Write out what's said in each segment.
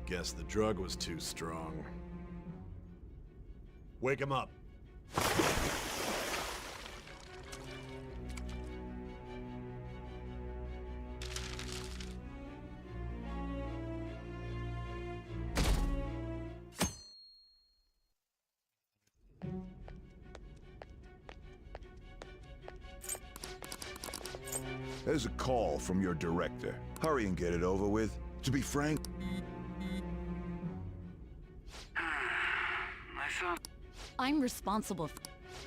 Guess the drug was too strong. Wake him up. There's a call from your director. Hurry and get it over with. To be frank... I'm responsible.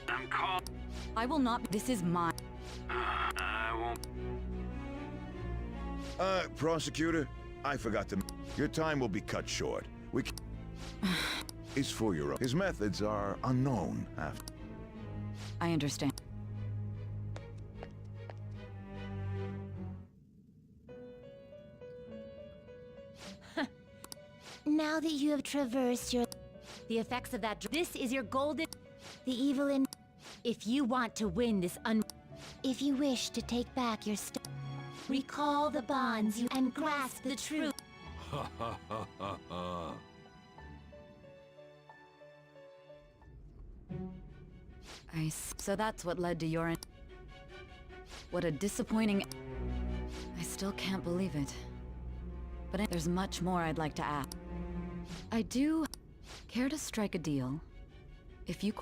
I'm called. I will not. This is mine. I won't. Prosecutor, I forgot to... Your time will be cut short. We can... It's for your own. His methods are unknown after... I understand. Now that you have traversed your... The effects of that. This is your golden. The evil in... If you want to win this If you wish to take back your recall the bonds you... and grasp the truth. So that's what led to your... What a disappointing... I still can't believe it. But there's much more I'd like to ask. I do... Care to strike a deal? If you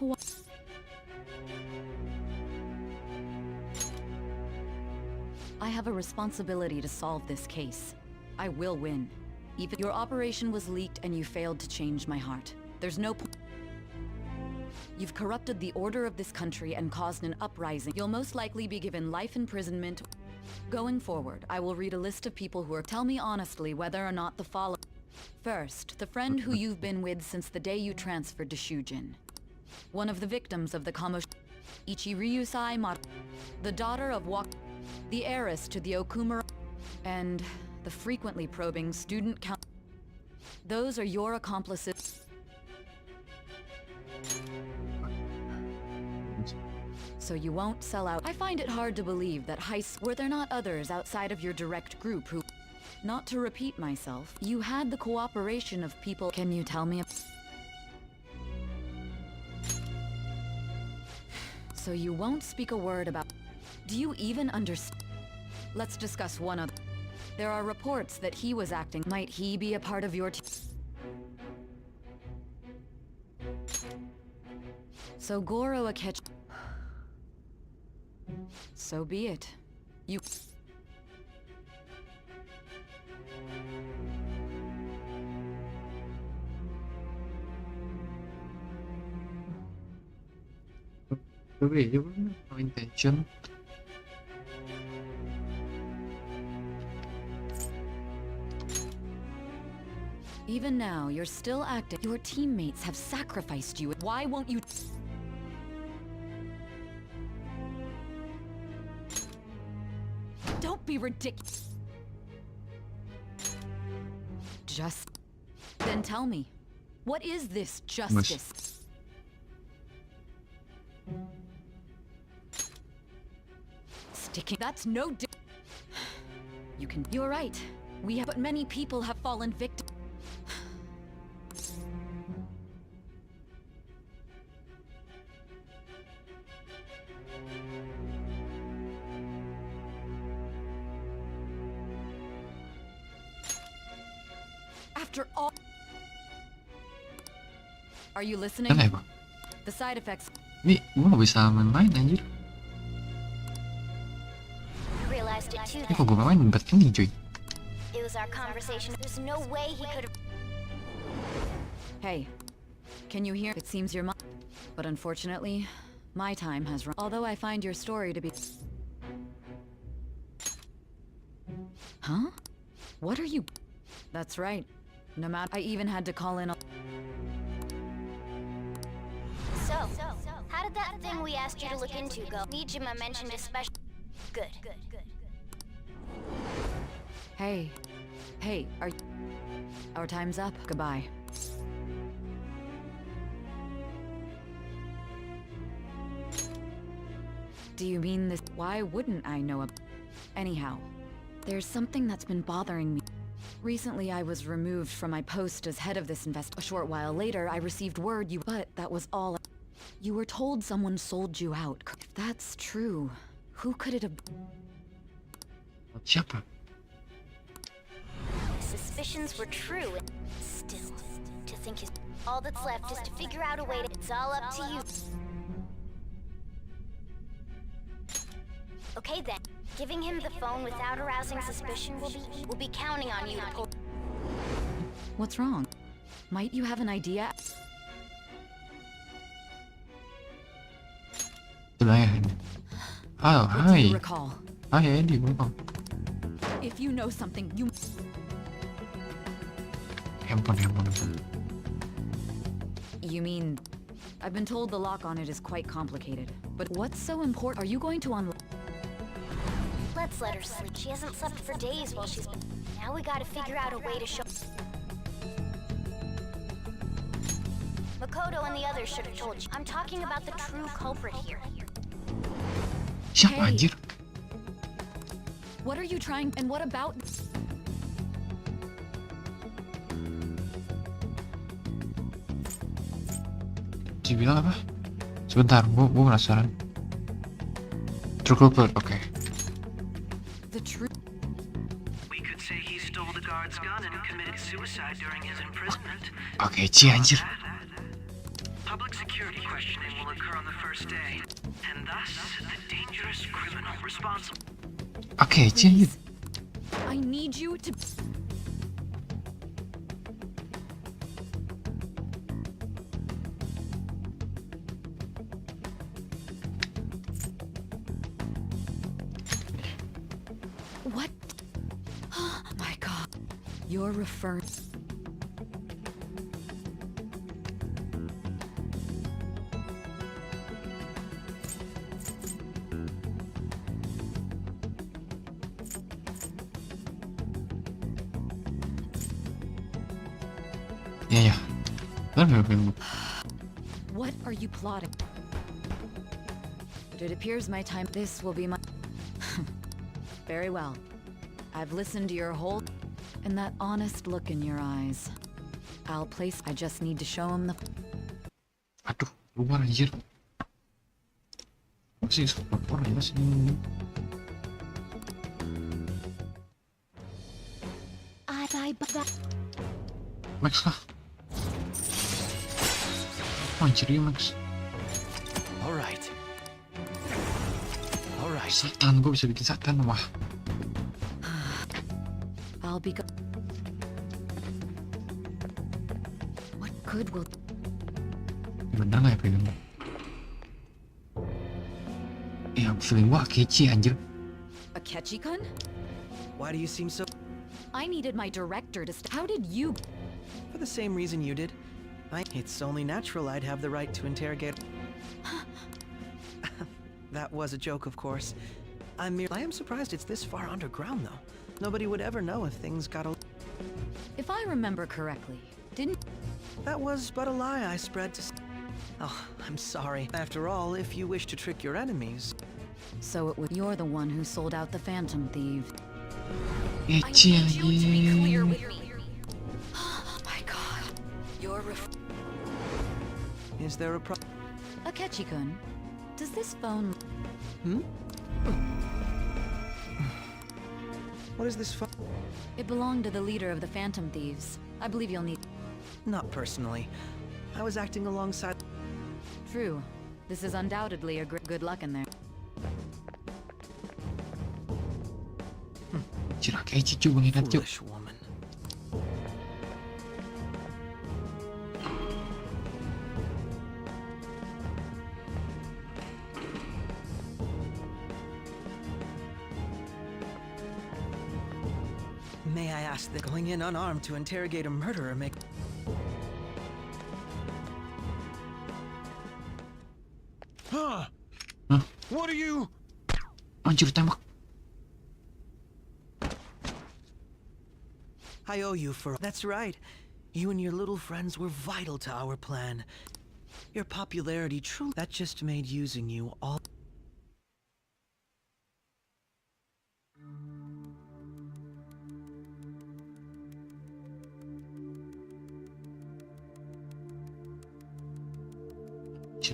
I have a responsibility to solve this case. I will win. Even your operation was leaked and you failed to change my heart. There's no point. You've corrupted the order of this country and caused an uprising. You'll most likely be given life imprisonment. Going forward, I will read a list of people who are... Tell me honestly whether or not the following... First, the friend who you've been with since the day you transferred to Shujin. One of the victims of the Ichi Ryusai Maru. The daughter of the heiress to the Okumura. And the frequently probing student count. Those are your accomplices. So you won't sell out. I find it hard to believe that were there not others outside of your direct group who... Not to repeat myself, you had the cooperation of people. Can you tell me? So you won't speak a word about... Do you even understand? Let's discuss one other. There are reports that he was acting. Might he be a part of your team? So Goro Akechi... So be it. You... Quý vị giúp no intention. Even now, you're still acting. Your teammates have sacrificed you. Why won't you? Don't be ridiculous. Just... Then tell me, what is this justice? That's no You're right. But many people have fallen victim. After all... Are you listening? Cái này mà. The side effects... Gua nggak bisa main-main anjir. Ini kok gue main ribet ini cuy. Hey, can you hear? It seems you're but unfortunately, my time has run. Although I find your story to be... Huh? What are you... That's right. No matter... I even had to call in... So, how did that thing we asked you to look into go? Nijima mentioned especially... Good. Hey, Hey, our time's up. Goodbye. Do you mean this? Why wouldn't I know Anyhow, there's something that's been bothering me. Recently, I was removed from my post as head of this A short while later, I received word but that was all. You were told someone sold you out. If that's true, who could it have... Siapa? Suspicions were true. Still, to think all that's left is to figure out a way to... It's all up to you. Okay then. Giving him the phone without arousing suspicion will be counting on you to pull... What's wrong? Might you have an idea? Itulah ya. Oh, What do hai. you recall? Hai Eddie, welcome. If you know something, you... Handphone. You mean... I've been told the lock on it is quite complicated. But what's so important? Are you going to unlock... Let's let her sleep. She hasn't slept for days while she's... Now we gotta figure out a way to show... Makoto and the others should have told you. I'm talking about the true culprit here. Siapa Hey. anjir? What are you trying... And what about... Dia bilang apa? Sebentar, gua penasaran. True culprit, oke. The truth... We could say he stole the guard's gun and committed suicide during his imprisonment. Oke, Ci anjir. Public security questioning will occur on the first day, and thus the dangerous criminal responsible. Oke, Ci anjir. I need you to... What? Oh my god. You're referring... Ya. Bener. What are you plotting? But it appears my time... This will be my... Very well. I've listened to your whole... And that honest look in your eyes. I'll place... I just need to show him the... Aduh, luar anjir. Masih support ya sini. Max lah. Anjir ya Max. Alright. Satan, gue bisa bikin satan, wah. I'll be... What good will... Bener gak ya film? Ya, feeling gua kece anjir. Akechi-kun? Why do you seem so... I needed my director to... How did you... For the same reason you did. It's only natural I'd have the right to interrogate... That was a joke, of course. I am surprised it's this far underground, though. Nobody would ever know if things got a... If I remember correctly, didn't... That was but a lie I spread to... Oh, I'm sorry. After all, if you wish to trick your enemies... So it was... You're the one who sold out the Phantom Thief. Kece anjir. Oh my god. You're Is there a pro... Akechi-kun, does this phone... What is this phone? It belonged to the leader of the Phantom Thieves. I believe you'll need... Not personally. I was acting alongside... True. This is undoubtedly a good luck in there. Anjir, kece cuy, bang Inat cuy. Foolish woman. May I ask that going in unarmed to interrogate a murderer make... Huh? Huh? What are you? Anjir, tembak. I owe you for... That's right. You and your little friends were vital to our plan. Your popularity truly... That just made using you all...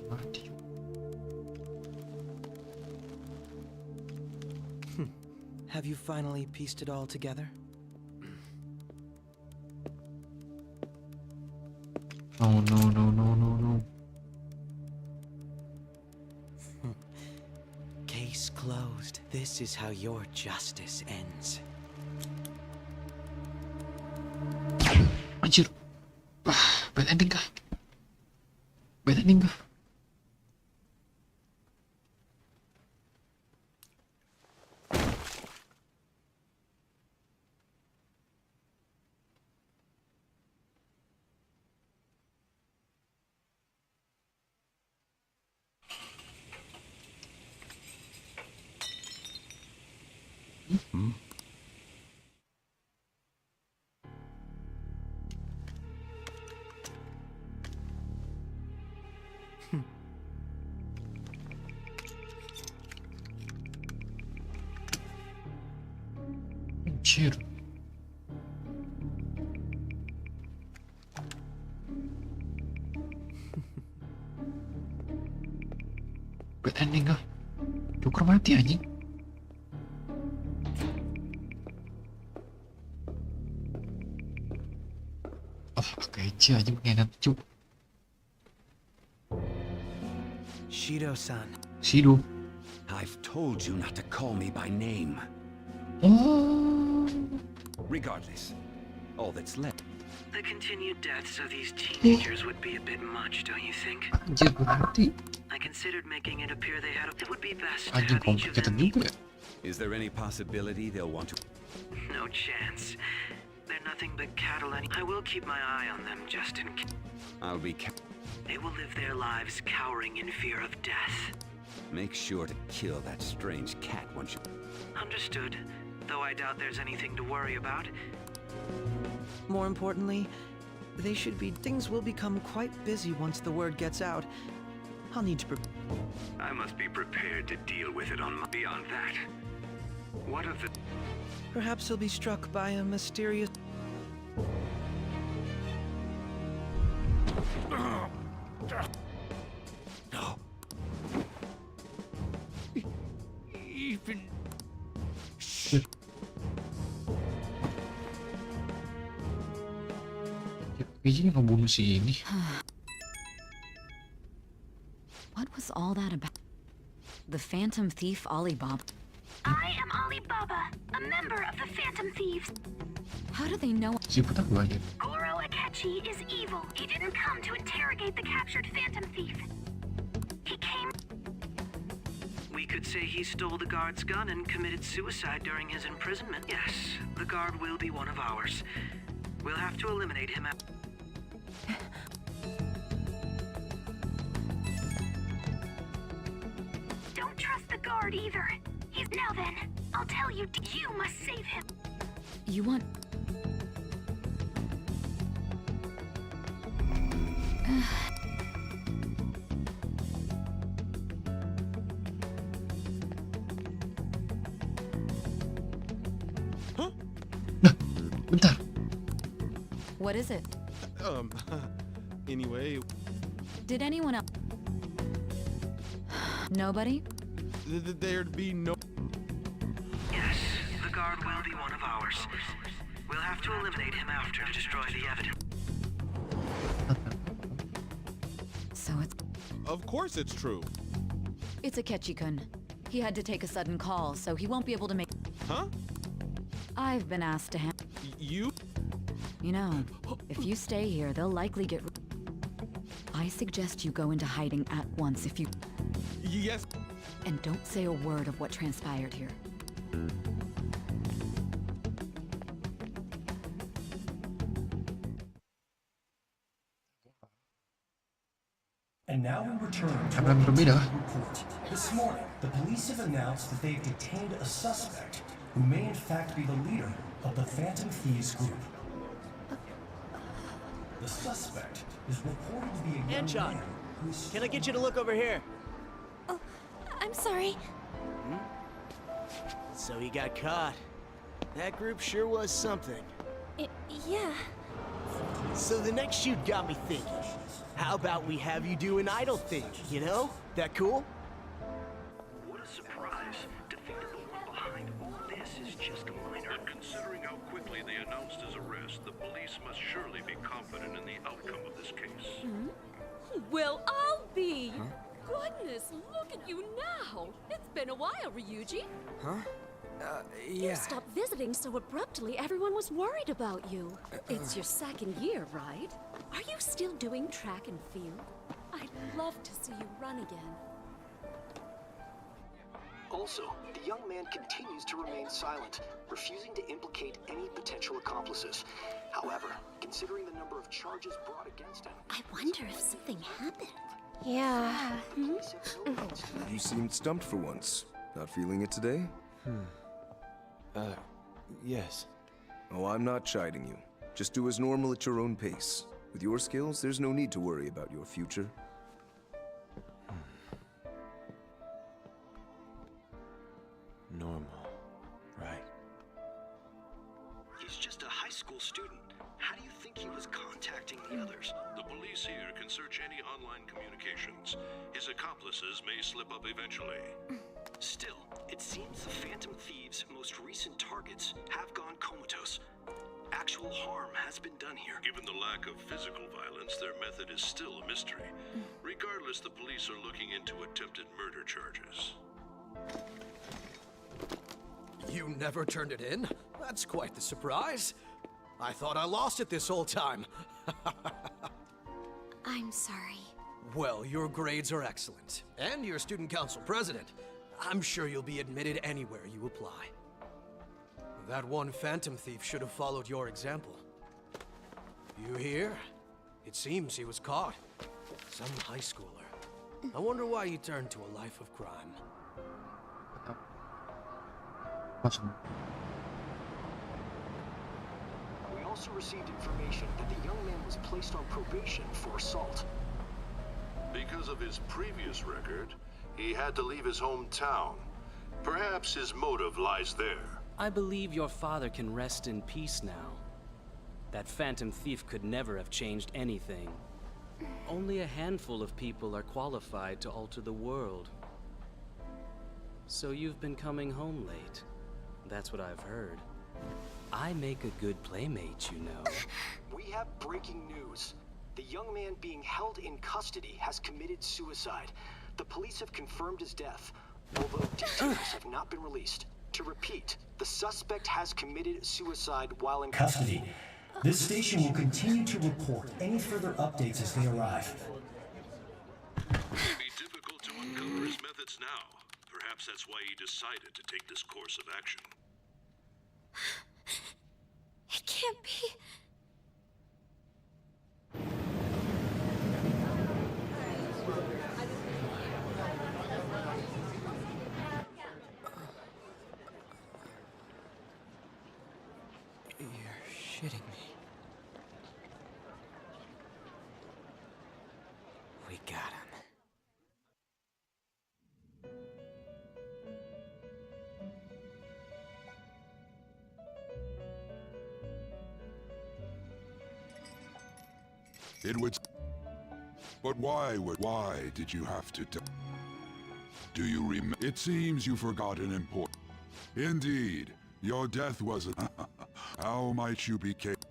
Mati. Have you finally pieced it all together? No, no, no, no, no, no. Case closed. This is how your justice ends. Anjir. Wah, bad ending kah? Bad ending kah? Anjir. Bad ending kah? Joker mati anjing. Oh, kece aja pengkhianat cuk. Shido-san. Shido. I've told you not to call me by name. Oh. Regardless, all that's left. The continued deaths of these teenagers would be a bit much, don't you think? Anjir, gue ngerti. I considered making it appear they had it would be best to Anjing have each of complicated them meet. juga ya. Is there any possibility they'll want to... No chance. They're nothing but cattle and I will keep my eye on them just in case. I'll be... They will live their lives cowering in fear of death. Make sure to kill that strange cat once you... Understood. Though I doubt there's anything to worry about. More importantly, they should be... Things will become quite busy once the word gets out. I'll need to I must be prepared to deal with it on beyond that. What of the... Perhaps he'll be struck by a mysterious... No. Even... Kayaknya ngebunuh si ini. What was all that about? The Phantom Thief Alibaba. I am Alibaba, a member of the Phantom Thieves. How do they know? Siapa tahu aja. Goro Akechi is evil. He didn't come to interrogate the captured Phantom Thief. He came... We could say he stole the guard's gun and committed suicide during his imprisonment. Yes, the guard will be one of ours. We'll have to eliminate him. Don't trust the guard either. He's... Now then, I'll tell you, you must save him. You want... Bentar. What is it? Anyway, Did anyone else... Nobody? there'd be no... Yes, the guard will be one of ours. We'll have to eliminate him after to destroy the evidence. So it's... Of course it's true. It's Akechi-kun. He had to take a sudden call, so he won't be able to make... Huh? I've been asked to You? You know, if you stay here, they'll likely get... I suggest you go into hiding at once if you... Yes. And don't say a word of what transpired here. And now we return to Karena berbeda. report. This morning, the police have announced that they've detained a suspect who may in fact be the leader of the Phantom Thieves group. The suspect is reported to be a young Anton, man who's... can I get you to look over here? Oh, I'm sorry. So he got caught. That group sure was something. Yeah. So the next shoot got me thinking. How about we have you do an idol thing, you know? That cool? What a surprise to think that the one behind all this is just a minor. But considering how quickly they announced his arrest, the police must surely be confident in the outcome of this case. Well, I'll be. Goodness, look at you now. It's been a while, Ryuji. Yeah. You stopped visiting so abruptly, everyone was worried about you. It's your second year, right? Are you still doing track and field? I'd love to see you run again. Also, the young man continues to remain silent, refusing to implicate any potential accomplices. However, considering the number of charges brought against him, I wonder if something happened. Yeah. You seemed stumped for once. Not feeling it today? Yes. Oh, I'm not chiding you. Just do as normal at your own pace. With your skills, there's no need to worry about your future. Normal. Right. he's just a high school student. How do you think he was contacting the others? The police here can search any online communications. His accomplices may slip up eventually. Still, it seems the Phantom Thieves' most recent targets have gone comatose. Actual harm has been done here. Given the lack of physical violence, their method is still a mystery. Regardless, the police are looking into attempted murder charges. You never turned it in? That's quite the surprise. I thought I lost it this whole time. I'm sorry. Well, your grades are excellent. And you're student council president. I'm sure you'll be admitted anywhere you apply. That one phantom thief should have followed your example. You hear? It seems he was caught. Some high schooler. I wonder why he turned to a life of crime. We also received information that the young man was placed on probation for assault. Because of his previous record, he had to leave his hometown. Perhaps his motive lies there. I believe your father can rest in peace now. That phantom thief could never have changed anything. Only a handful of people are qualified to alter the world. So you've been coming home late. That's what I've heard. I make a good playmate, you know. We have breaking news. The young man being held in custody has committed suicide. The police have confirmed his death, although details have not been released. To repeat, the suspect has committed suicide while in custody. This station will continue to report any further updates as they arrive. It would be difficult to uncover his methods now. Perhaps that's why he decided to take this course of action. It can't be. You're shitting me. We got him. It would... But why did you have to do you remember? It seems you forgot an important... Indeed, your death was a... How might you be capable?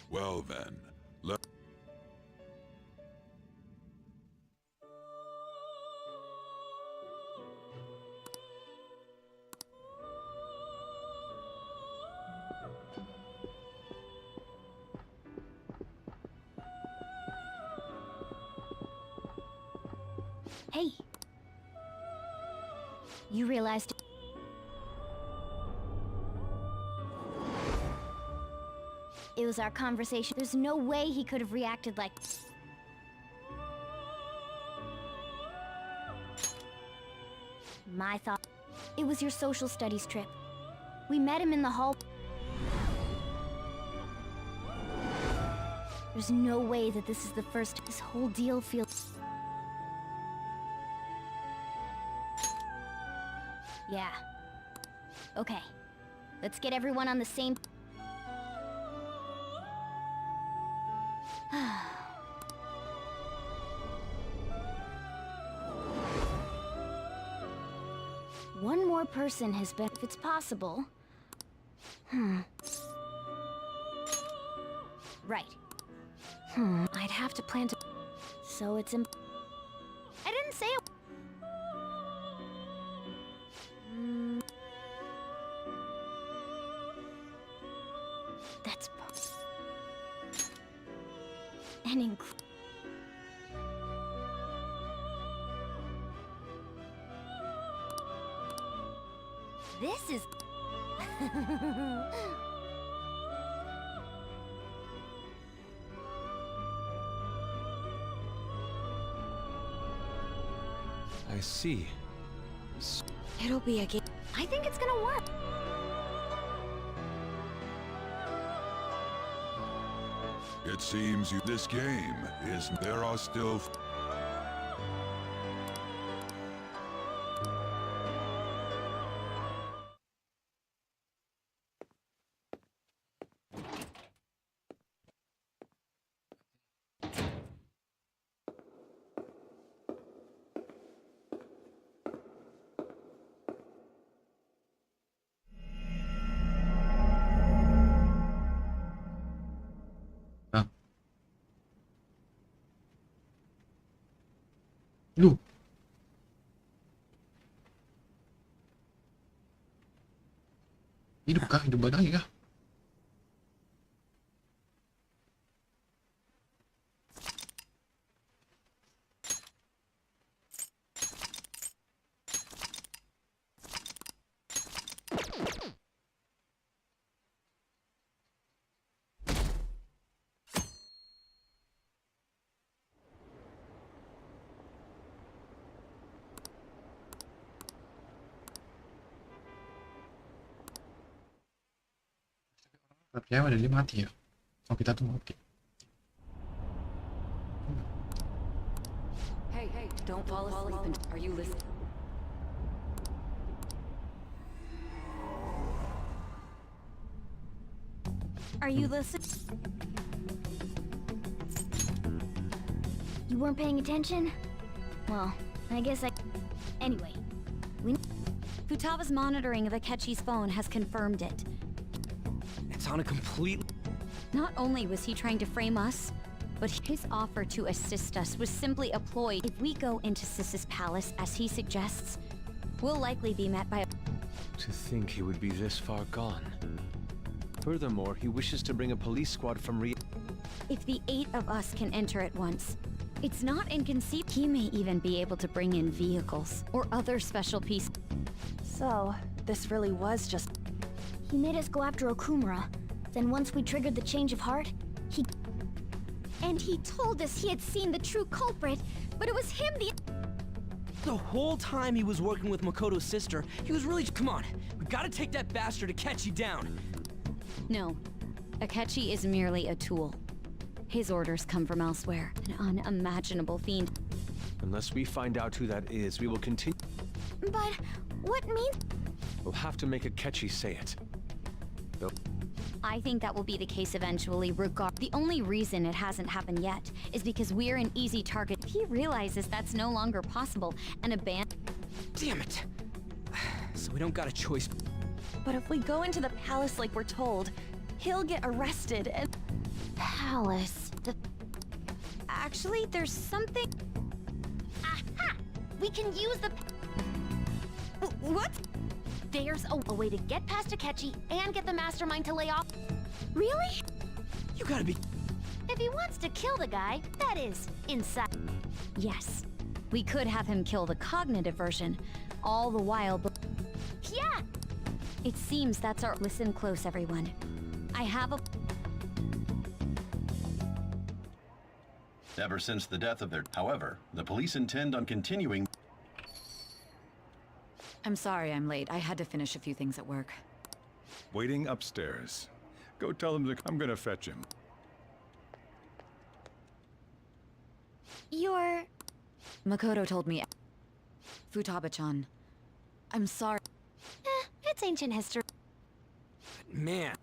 Well then, let... Hey. You realized... It was our conversation. There's no way he could have reacted like... My thought... It was your social studies trip. We met him in the hall. There's no way that this is the first. This whole deal feels... Yeah. Okay. Let's get everyone on the same... One more person has been... If it's possible... Right. I'd have to plan to... So it's I didn't say it... That's... And This is... I see. It'll be a game. I think it's gonna work. It seems this game is... There are still... Lu. Hidup kah? Hidup lagi kah? Percaya ada dia mati ya? Oh kita tuh mati. Hey, don't fall asleep. Are you listening? Are you listening? You weren't paying attention? Well, I guess I... Anyway, Futaga's monitoring of Akechi's phone has confirmed it. It's on a complete... Not only was he trying to frame us, but his offer to assist us was simply a ploy. If we go into Sis's palace, as he suggests, we'll likely be met by a... To think he would be this far gone. Furthermore, he wishes to bring a police squad from If the 8 of us can enter at once, it's not inconceivable. He may even be able to bring in vehicles or other special pieces. So, this really was just... He made us go after Okumura. Then once we triggered the change of heart, he... And he told us he had seen the true culprit, but it was him The whole time he was working with Makoto's sister, he was really... Come on, we gotta take that bastard Akechi down. No, Akechi is merely a tool. His orders come from elsewhere, an unimaginable fiend. Unless we find out who that is, we will continue. But what means... We'll have to make Akechi say it. I think that will be the case eventually, The only reason it hasn't happened yet is because we're an easy target. If he realizes that's no longer possible and Damn it! So we don't got a choice. But if we go into the palace like we're told, he'll get arrested and... Palace... Actually, there's something... Aha! We can use the... What? There's a way to get past Akechi and get the mastermind to lay off. Really? You gotta be... If he wants to kill the guy, that is, inside. Yes. We could have him kill the cognitive version, all the while Yeah! It seems that's our... Listen close, everyone. I have a... Ever since the death of their... However, the police intend on continuing... I'm sorry I'm late. I had to finish a few things at work. Waiting upstairs. Go tell them I'm gonna fetch him. You're... Makoto told me... Futaba-chan. I'm sorry. It's ancient history. Man.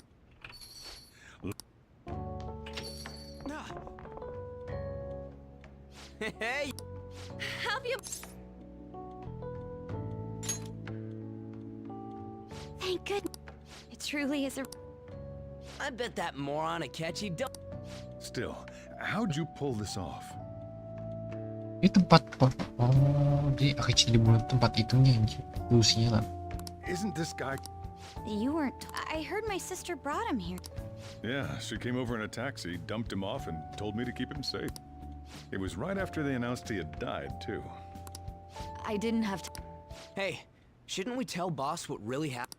Hey! Have you... Thank goodness. It truly is a... I bet that moron Akechi don't... Still, how'd you pull this off? Ini tempat... Oh, jadi Akechi dibunuh tempat itunya anjir. Lusinya lah. Isn't this guy... You weren't... I heard my sister brought him here. Yeah, she came over in a taxi, dumped him off, and told me to keep him safe. It was right after they announced he had died, too. I didn't have to... Hey, shouldn't we tell boss what really happened?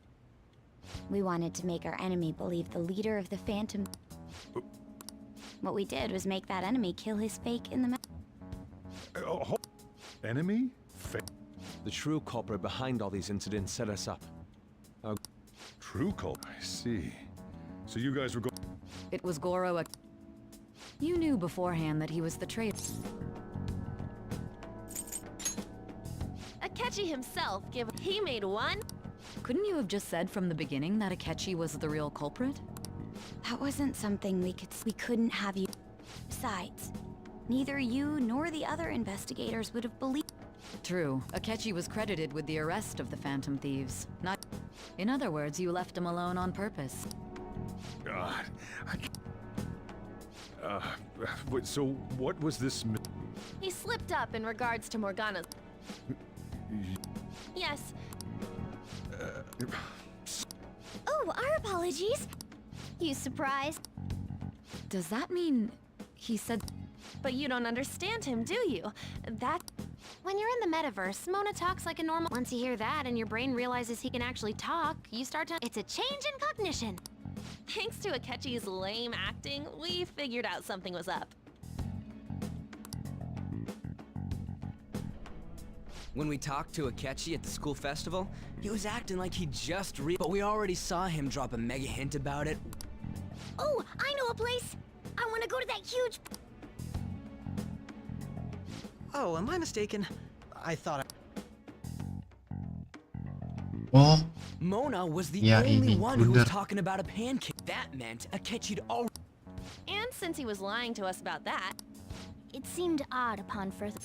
We wanted to make our enemy believe the leader of the Phantom... What we did was make that enemy kill his fake in the... Enemy? The true culprit behind all these incidents set us up. True culprit? I see. So you guys were going... It was Goro. You knew beforehand that he was the traitor. Akechi himself, he made one? Couldn't you have just said from the beginning that Akechi was the real culprit? That wasn't something we couldn't have you... Besides, neither you nor the other investigators would have believed... True. Akechi was credited with the arrest of the Phantom Thieves. Not... In other words, you left him alone on purpose. God, so what was this... He slipped up in regards to Morgana's... Yes. Oh, our apologies. You surprised? Does that mean he said... But you don't understand him, do you? That... When you're in the metaverse, Mona talks like a normal... Once you hear that and your brain realizes he can actually talk, you start to... It's a change in cognition. Thanks to Akechi's lame acting, we figured out something was up. When we talked to Akechi at the school festival, he was acting like he just but we already saw him drop a mega hint about it. Oh, I know a place! I want to go to that huge... Oh, am I mistaken? I thought Oh. Mona was the Yeah, only ini, one who was bener. talking about a pancake. That meant Akechi'd already... And since he was lying to us about that... It seemed odd upon further...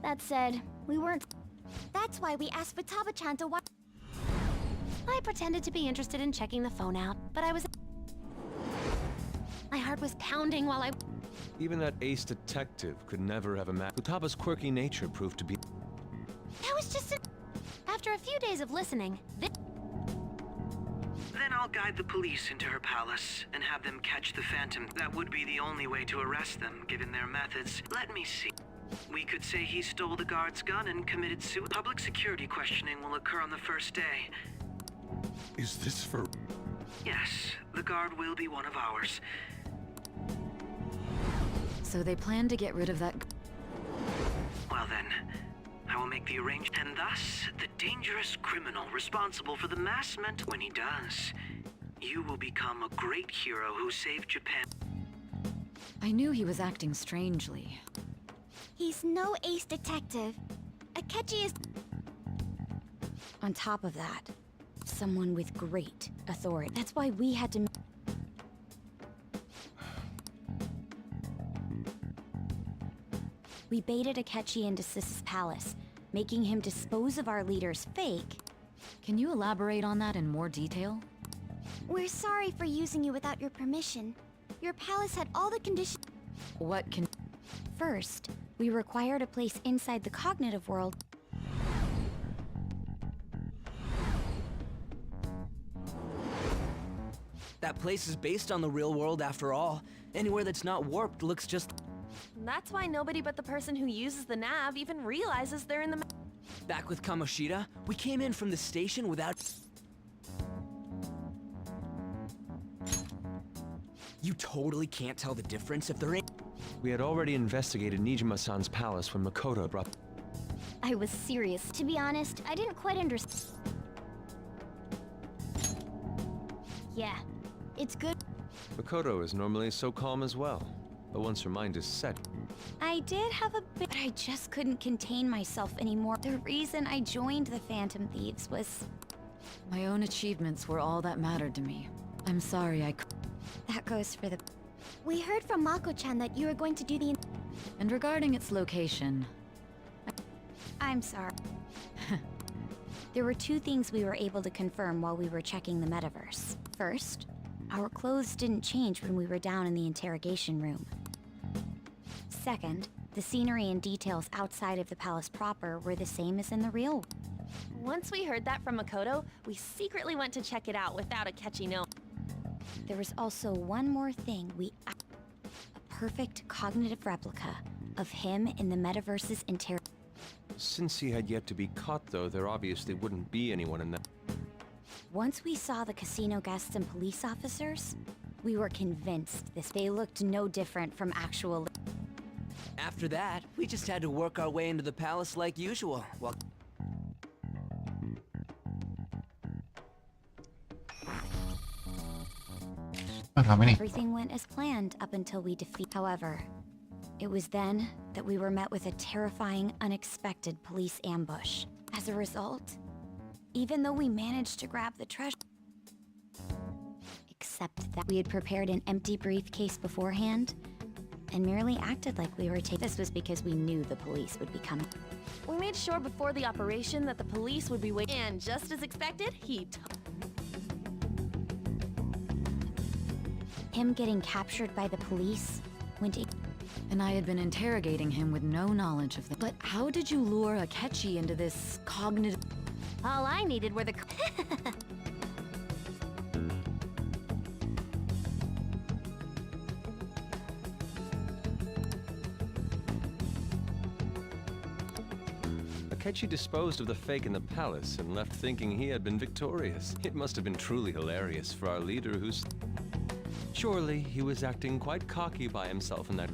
That said, we weren't... That's why we asked Futaba-chan to watch... I pretended to be interested in checking the phone out, but I was... My heart was pounding while I... Even that ace detective could never have imagined. Futaba's quirky nature proved to be... That was just a... After a few days of listening, Then I'll guide the police into her palace and have them catch the Phantom. That would be the only way to arrest them, given their methods. Let me see. We could say he stole the guard's gun and committed suicide. Public security questioning will occur on the first day. Is this for... Yes, the guard will be one of ours. So they plan to get rid of that... Well then, I will make the arrangement, and thus, the dangerous criminal responsible for the mass mental... When he does, you will become a great hero who saved Japan. I knew he was acting strangely. he's no ace detective. Akechi is... On top of that, someone with great authority. That's why we had to... We baited Akechi into Sis's palace, making him dispose of our leader's fake. Can you elaborate on that in more detail? We're sorry for using you without your permission. Your palace had all the conditions... What can... First, we required a place inside the cognitive world. That place is based on the real world after all. Anywhere that's not warped looks just... That's why nobody but the person who uses the nav even realizes they're in the... Back with Kamoshida, we came in from the station without... You totally can't tell the difference if there ain't... We had already investigated Nijima-san's palace when Makoto brought... I was serious. To be honest, I didn't quite understand. Yeah, it's good. Makoto is normally so calm as well, but once her mind is set... I did have a bit, but I just couldn't contain myself anymore. The reason I joined the Phantom Thieves was... My own achievements were all that mattered to me. I'm sorry I c- That goes for the... We heard from Mako-chan that you were going to do the... And regarding its location... I'm sorry. There were two things we were able to confirm while we were checking the metaverse. First, our clothes didn't change when we were down in the interrogation room. Second, the scenery and details outside of the palace proper were the same as in the real world. Once we heard that from Makoto, we secretly went to check it out without a catchy note. There was also one more thing a perfect cognitive replica of him in the metaverse's interior. Since he had yet to be caught, though, there obviously wouldn't be anyone in that... Once we saw the casino guests and police officers, we were convinced they looked no different from actual... After that, we just had to work our way into the palace like usual, while... Everything went as planned up until we defeated... However, it was then that we were met with a terrifying, unexpected police ambush. As a result, even though we managed to grab the treasure... Except that we had prepared an empty briefcase beforehand, and merely acted like we were taking... This was because we knew the police would be coming. We made sure before the operation that the police would be waiting, and just as expected, Him getting captured by the police went... And I had been interrogating him with no knowledge of them. But how did you lure Akechi into this cognitive... All I needed were the... Akechi disposed of the fake in the palace and left thinking he had been victorious. It must have been truly hilarious for our leader who's... Surely he was acting quite cocky by himself in that...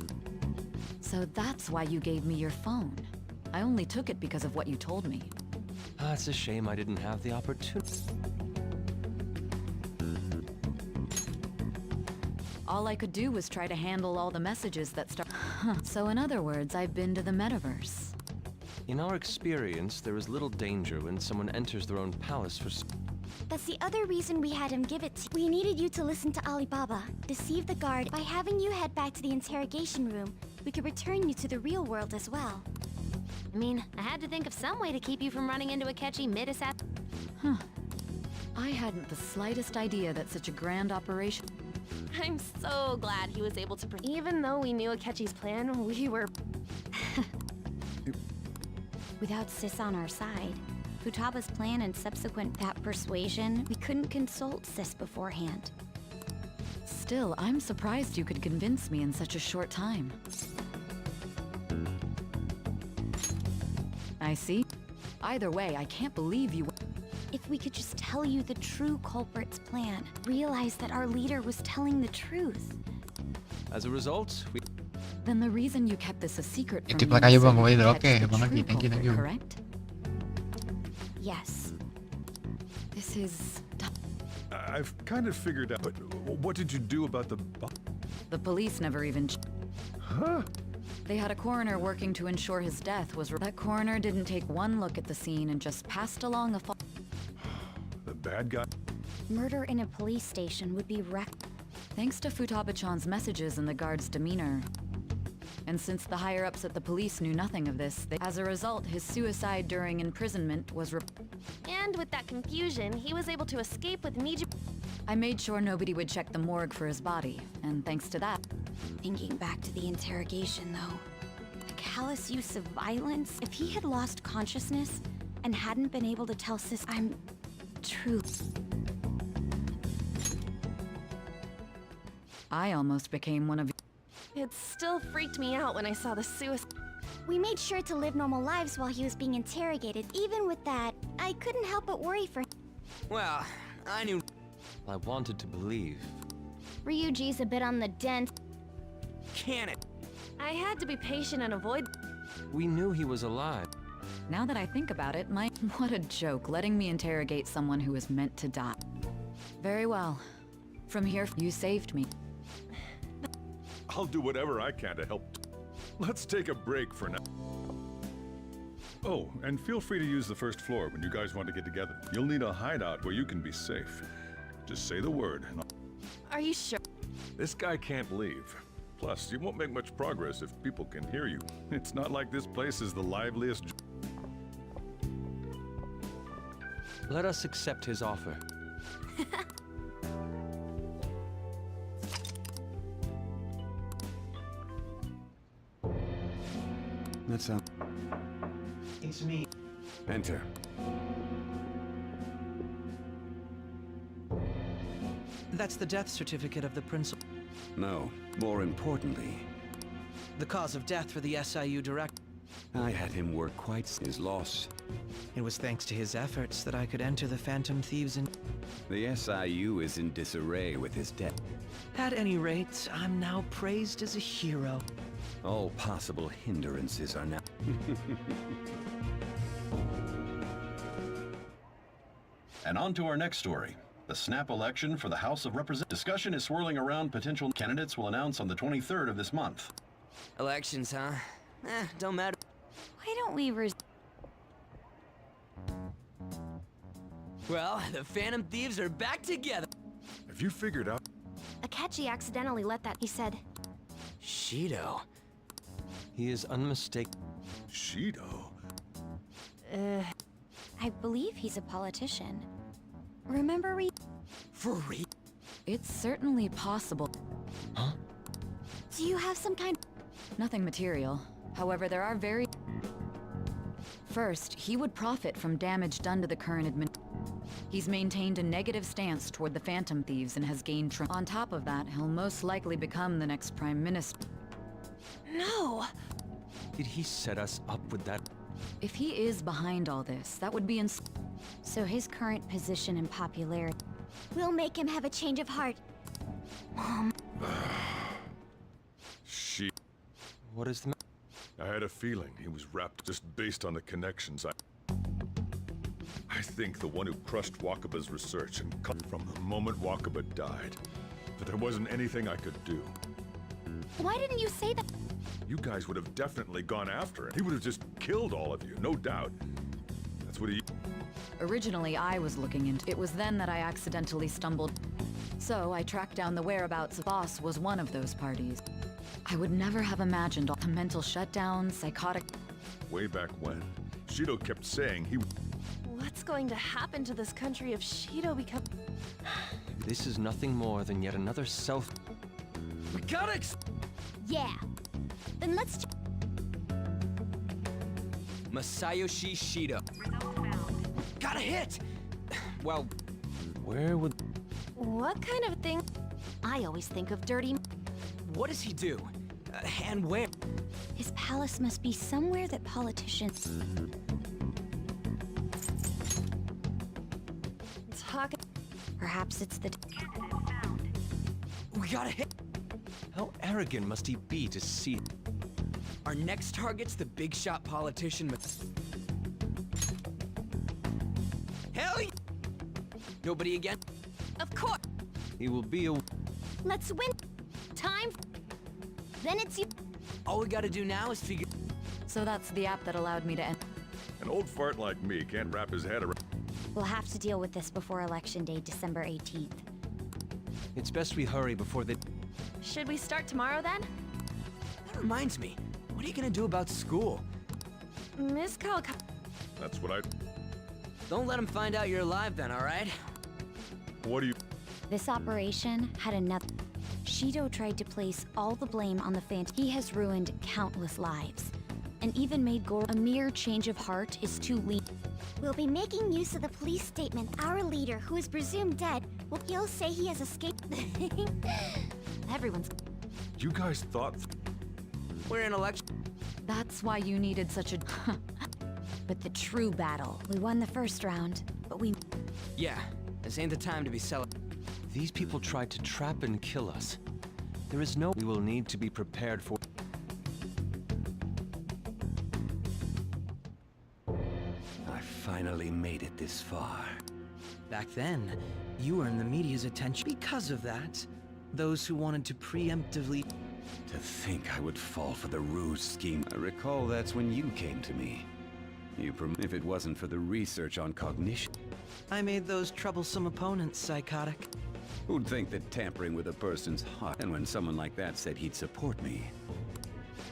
So that's why you gave me your phone. I only took it because of what you told me. It's a shame I didn't have the opportunity. All I could do was try to handle all the messages that start... So in other words, I've been to the metaverse. In our experience, there is little danger when someone enters their own palace for... That's the other reason we had him give it to you. We needed you to listen to Alibaba, deceive the guard. By having you head back to the interrogation room, we could return you to the real world as well. I mean, I had to think of some way to keep you from running into Akechi mid-assassin. Huh. I hadn't the slightest idea that such a grand operation... I'm so glad he was able to... Even though we knew Akechi's plan, we were... Without Sis on our side, Futaba's plan and subsequent persuasion, we couldn't consult Sis beforehand. Still, I'm surprised you could convince me in such a short time. I see. Either way, I can't believe you... If we could just tell you the true culprit's plan, realize that our leader was telling the truth. As a result, we... Then the reason you kept this a secret from Tip like me ayo is bang, so you waiter. could Okay, catch the makasih. true Thank you, thank culprit, you. correct? Yes. This is... I've kind of figured out, but what did you do about the... The police never even... Huh? They had a coroner working to ensure his death was... That coroner didn't take one look at the scene and just passed along a... The bad guy? Murder in a police station would be wrecked. Thanks to Futaba-chan's messages and the guard's demeanor. And since the higher-ups at the police knew nothing of this, as a result, his suicide during imprisonment was... And with that confusion, he was able to escape with Miji... I made sure nobody would check the morgue for his body, and thanks to that... Thinking back to the interrogation, though, the callous use of violence, if he had lost consciousness and hadn't been able to tell Sis, I'm... truth. I almost became one of... It still freaked me out when I saw the suicide. We made sure to live normal lives while he was being interrogated. Even with that, I couldn't help but worry for him. Well, I knew... I wanted to believe. Ryuji's a bit on the dense. Can it? I had to be patient and avoid... We knew he was alive. Now that I think about it, what a joke, letting me interrogate someone who was meant to die. Very well. From here, you saved me. I'll do whatever I can to help. Let's take a break for now. Oh, and feel free to use the first floor when you guys want to get together. You'll need a hideout where you can be safe. Just say the word. Are you sure? This guy can't leave. Plus, you won't make much progress if people can hear you. It's not like this place is the liveliest. Let us accept his offer. That's up. It's me. Enter. That's the death certificate of the principal. No, more importantly, The cause of death for the SIU director. I had him work quite his loss. It was thanks to his efforts that I could enter the Phantom Thieves in. The SIU is in disarray with his death. At any rate, I'm now praised as a hero. All possible hindrances are now. And on to our next story. The snap election for the House of Representatives. Discussion is swirling around potential candidates will announce on the 23rd of this month. Elections, huh? Don't matter. Why don't we Well, the Phantom Thieves are back together. Have you figured out? Akechi accidentally let that, he said. Shido. He is unmistakable. Shido? I believe he's a politician. Remember For real? It's certainly possible. Huh? Do you have some kind? Nothing material. However, there are very... First, he would profit from damage done to the current He's maintained a negative stance toward the Phantom Thieves and has gained On top of that, he'll most likely become the next Prime Minister. No! Did he set us up with that? If he is behind all this, that would be So his current position and popularity... We'll make him have a change of heart. Mom. What is the I had a feeling he was wrapped just based on the connections I think the one who crushed Wakaba's research and cut from the moment Wakaba died. But there wasn't anything I could do. Why didn't you say that? You guys would have definitely gone after him. He would have just killed all of you, no doubt. That's what he... Originally, I was looking into it. Was then that I accidentally stumbled. So I tracked down the whereabouts of Boss was one of those parties. I would never have imagined all the mental shutdown, psychotic... Way back when, Shido kept saying he... What's going to happen to this country if Shido becomes... This is nothing more than yet another self... We gotta Yeah. Then let's... Masayoshi Shido. Got a hit! Well, where would... What kind of thing? I always think of dirty... What does he do? And where? His palace must be somewhere that politicians... Talk... Perhaps it's the... We got a hit! How arrogant must he be to see... Our next target's the big shot politician Hell yeah! Nobody again? Of course! He will be a... Let's win! Time... Then it's you... All we gotta do now is figure... So that's the app that allowed me to end... An old fart like me can't wrap his head around... We'll have to deal with this before Election Day, December 18th. It's best we hurry before they... Should we start tomorrow then? That reminds me. What are you gonna do about school? Miss Kalka... That's what I... Don't let him find out you're alive then, alright? What do you... This operation had another... Shido tried to place all the blame on the Phantom. He has ruined countless lives. And even made Gore... A mere change of heart is too lean. We'll be making use of the police statement. Our leader, who is presumed dead, will say he has escaped... Everyone's... You guys thought... We're in election... That's why you needed such a... But the true battle. We won the first round, but we... Yeah, this ain't the time to be celebrating. These people tried to trap and kill us. There is no... We will need to be prepared for... I finally made it this far. Back then, you earned the media's attention because of that. Those who wanted to preemptively... To think I would fall for the ruse scheme. I recall that's when you came to me. If it wasn't for the research on cognition... I made those troublesome opponents psychotic. Who'd think that tampering with a person's heart, and when someone like that said he'd support me?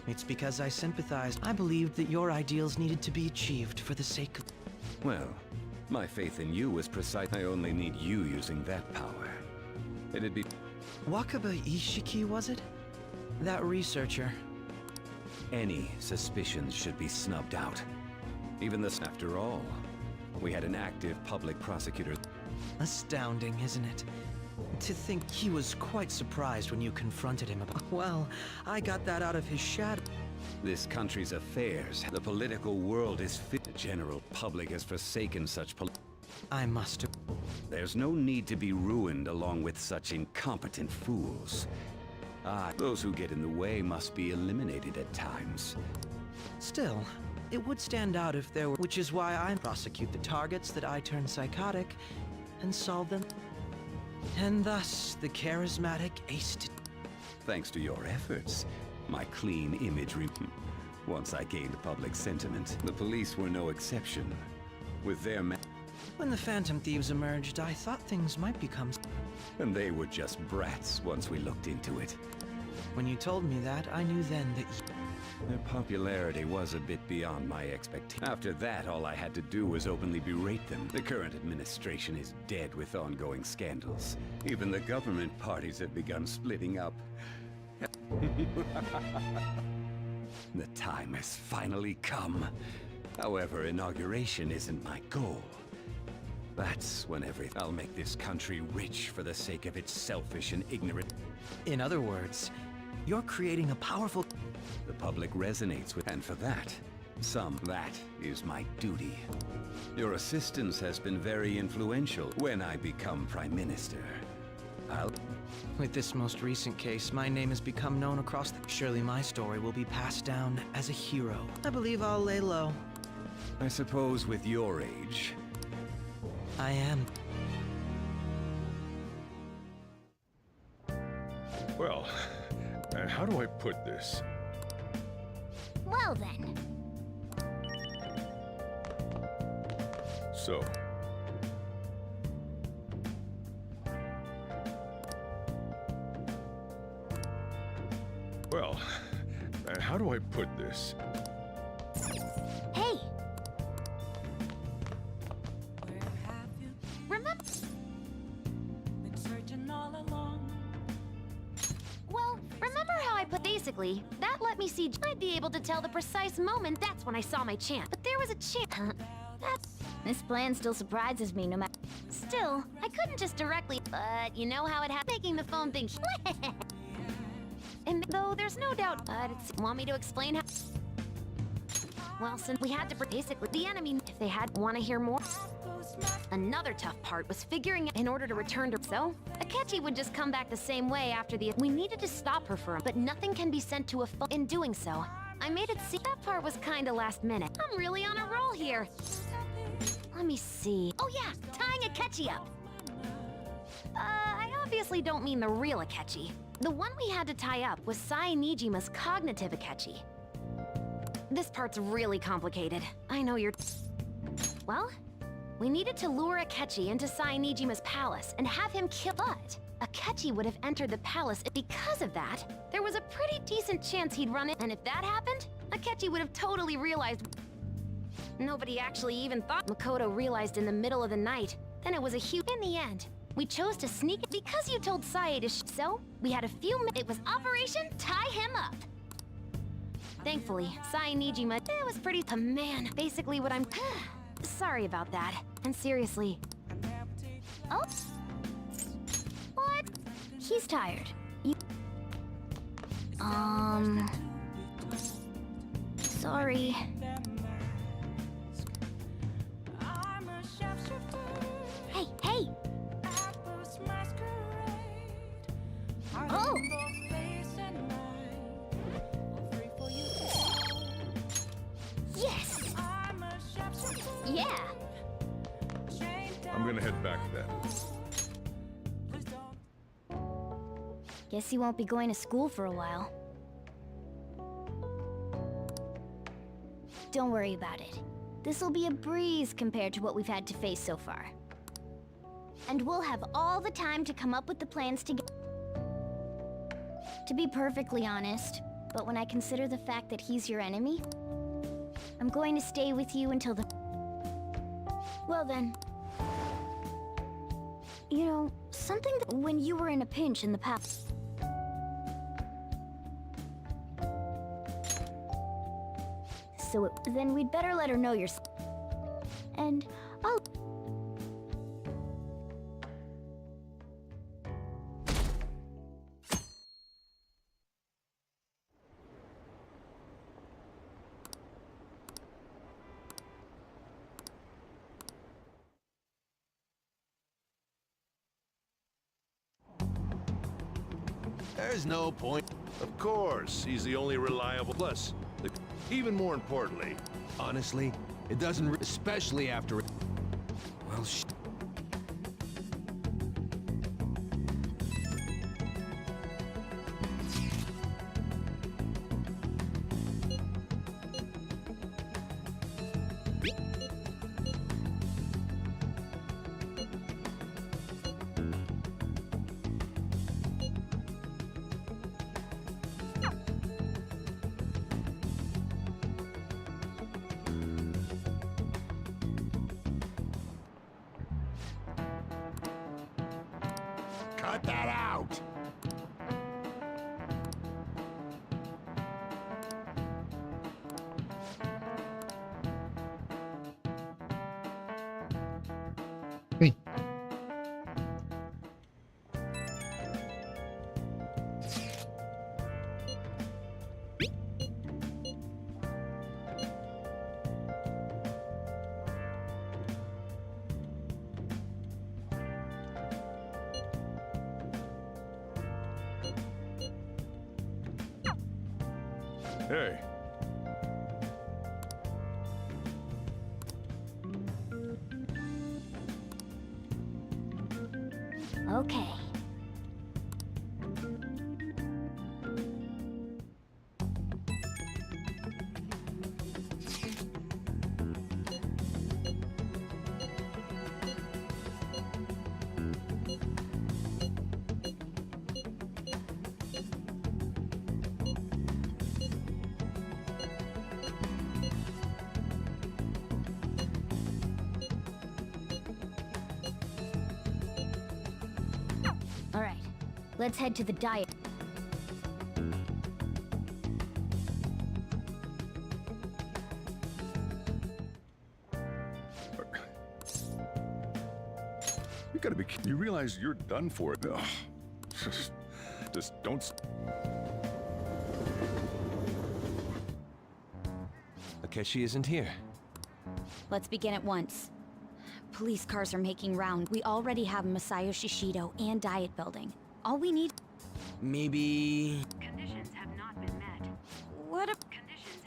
It's because I sympathized. I believed that your ideals needed to be achieved for the sake of... Well, my faith in you was precise. I only need you using that power. It'd be... Wakaba Ishiki, was it? That researcher. Any suspicions should be snubbed out. Even this, after all, we had an active public prosecutor. Astounding, isn't it? To think he was quite surprised when you confronted him about... Well, I got that out of his shadow. This country's affairs, the political world is fit. The general public has forsaken such I must have... There's no need to be ruined along with such incompetent fools. Those who get in the way must be eliminated at times. Still, it would stand out if there were... Which is why I prosecute the targets that I turn psychotic and solve them. And thus, the charismatic ace... Thanks to your efforts, my clean imagery... Once I gained public sentiment, the police were no exception. With their... When the Phantom Thieves emerged, I thought things might become... And they were just brats once we looked into it. When you told me that, I knew then that their popularity was a bit beyond my expectations. After that, all I had to do was openly berate them. The current administration is dead with ongoing scandals. Even the government parties have begun splitting up. The time has finally come. However, inauguration isn't my goal. That's when I'll make this country rich for the sake of its selfish and ignorant... In other words, you're creating a powerful... The public resonates with... And for that, that is my duty. Your assistance has been very influential when I become Prime Minister. With this most recent case, my name has become known across the... Surely my story will be passed down as a hero. I believe I'll lay low. I suppose with your age... I am. Well, how do I put this? Well then. So. Well, how do I put this? Hey! Remember? Well, remember how I put basically, that let me see I'd be able to tell the precise moment. That's when I saw my chance. But there was a chance. This plan still surprises me no matter. Still, I couldn't just directly, but you know how it happened, making the phone think. And though there's no doubt, but want me to explain how? Well, since we had to basically the enemy, if they had want to hear more. Another tough part was figuring out in order to return to so Akechi would just come back the same way after the we needed to stop her for him, but nothing can be sent to a phone. In doing so, I made it seem that part was kinda last minute. I'm really on a roll here. Let me see. Oh yeah, tying Akechi up. I obviously don't mean the real Akechi. The one we had to tie up was Sai Nijima's cognitive Akechi. This part's really complicated. I know you're... Well, we needed to lure Akechi into Sai Nijima's palace and have him kill, but Akechi would have entered the palace. Because of that, there was a pretty decent chance he'd run in, and if that happened, Akechi would have totally realized. Nobody actually even thought. Makoto realized in the middle of the night. Then it was a huge... In the end, we chose to sneak it because you told Sae to so we had a few minutes. It was Operation Tie Him Up. Thankfully, Sai Nijima, it was pretty... man, basically what I'm... Sorry about that. And seriously... Oh? What? He's tired. You... Sorry. Hey, hey! Oh! Yes! Yeah! I'm gonna head back then. Guess you won't be going to school for a while. Don't worry about it. This'll be a breeze compared to what we've had to face so far. And we'll have all the time to come up with the plans to get... To be perfectly honest, but when I consider the fact that he's your enemy, I'm going to stay with you until the... Well then... You know, something that when you were in a pinch in the past... So then we'd better let her know you're... And I'll... There's no point. Of course, he's the only reliable. Plus, even more importantly, honestly, it doesn't, especially after. Well, cut that out! Hey. Hey. Okay. All right, let's head to the diet. You gotta be kidding. You realize you're done for it. Ugh. Just don't. Akechi isn't here. Let's begin at once. Police cars are making round. We already have Masayo Shishido and Diet Building. All we need... Maybe... Conditions have not been met. What if...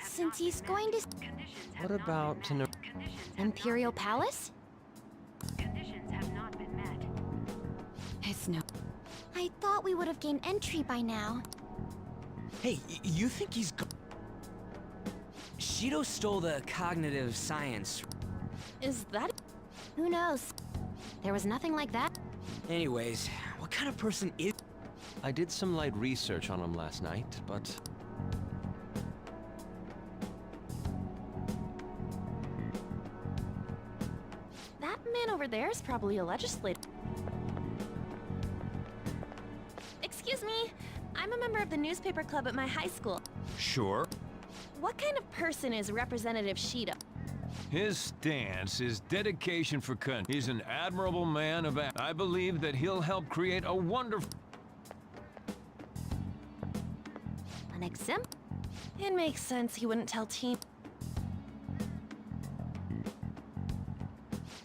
Since he's going to... What about an Imperial Palace? Conditions have not been met. It's no... I thought we would have gained entry by now. Hey, you think he's Shido stole the cognitive science. Is that... Who knows? There was nothing like that. Anyways, what kind of person is... I did some light research on him last night, but... That man over there is probably a legislator. Excuse me, I'm a member of the newspaper club at my high school. Sure. What kind of person is Representative Shido? His stance is dedication for country. He's an admirable man of... I believe that he'll help create a wonderful... An exempt? It makes sense he wouldn't tell Team.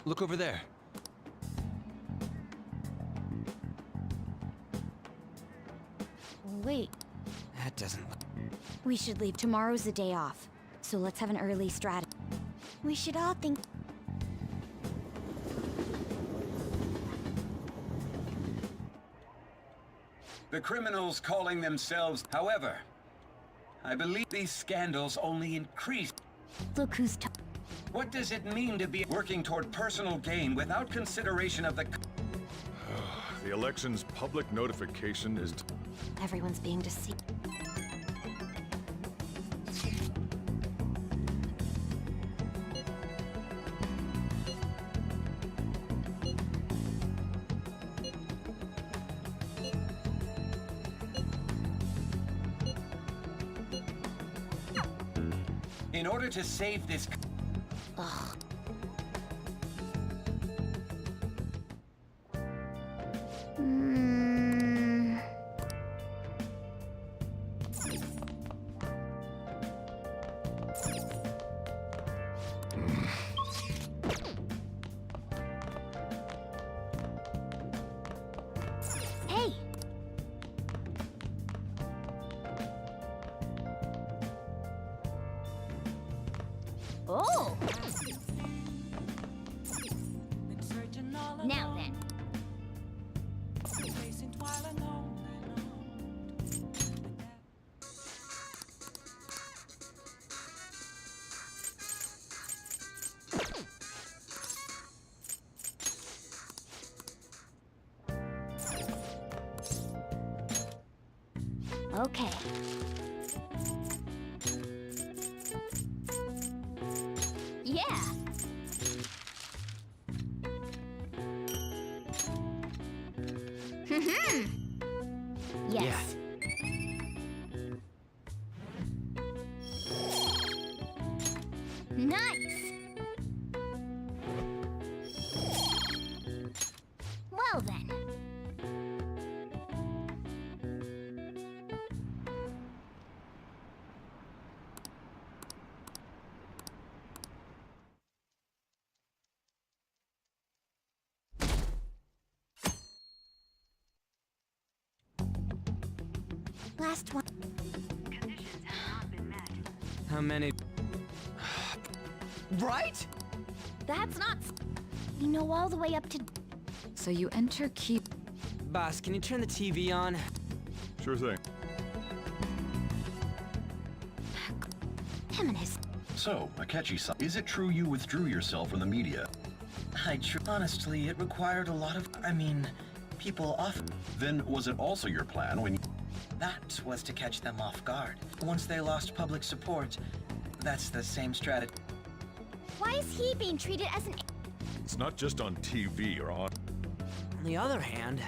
Look over there. Wait. That doesn't... We should leave. Tomorrow's the day off. So let's have an early strategy. We should all think... The criminals calling themselves, however, I believe these scandals only increase. Look who's What does it mean to be working toward personal gain without consideration of the... The election's public notification is... Everyone's being deceived. In order to save this... Ugh. Hey! Oh! Now then. Okay. Yeah. Yes. Nice. Well then. Last one. Conditions have not been met. How many? Right? That's not... We know all the way up to... So you enter key... Boss, can you turn the TV on? Sure thing. Him and his... So, Akechi-san, is it true you withdrew yourself from the media? Honestly, it required a lot of... people off... Then was it also your plan when you... That was to catch them off guard. Once they lost public support, that's the same strategy. Why is he being treated as an... It's not just on TV or on... On the other hand...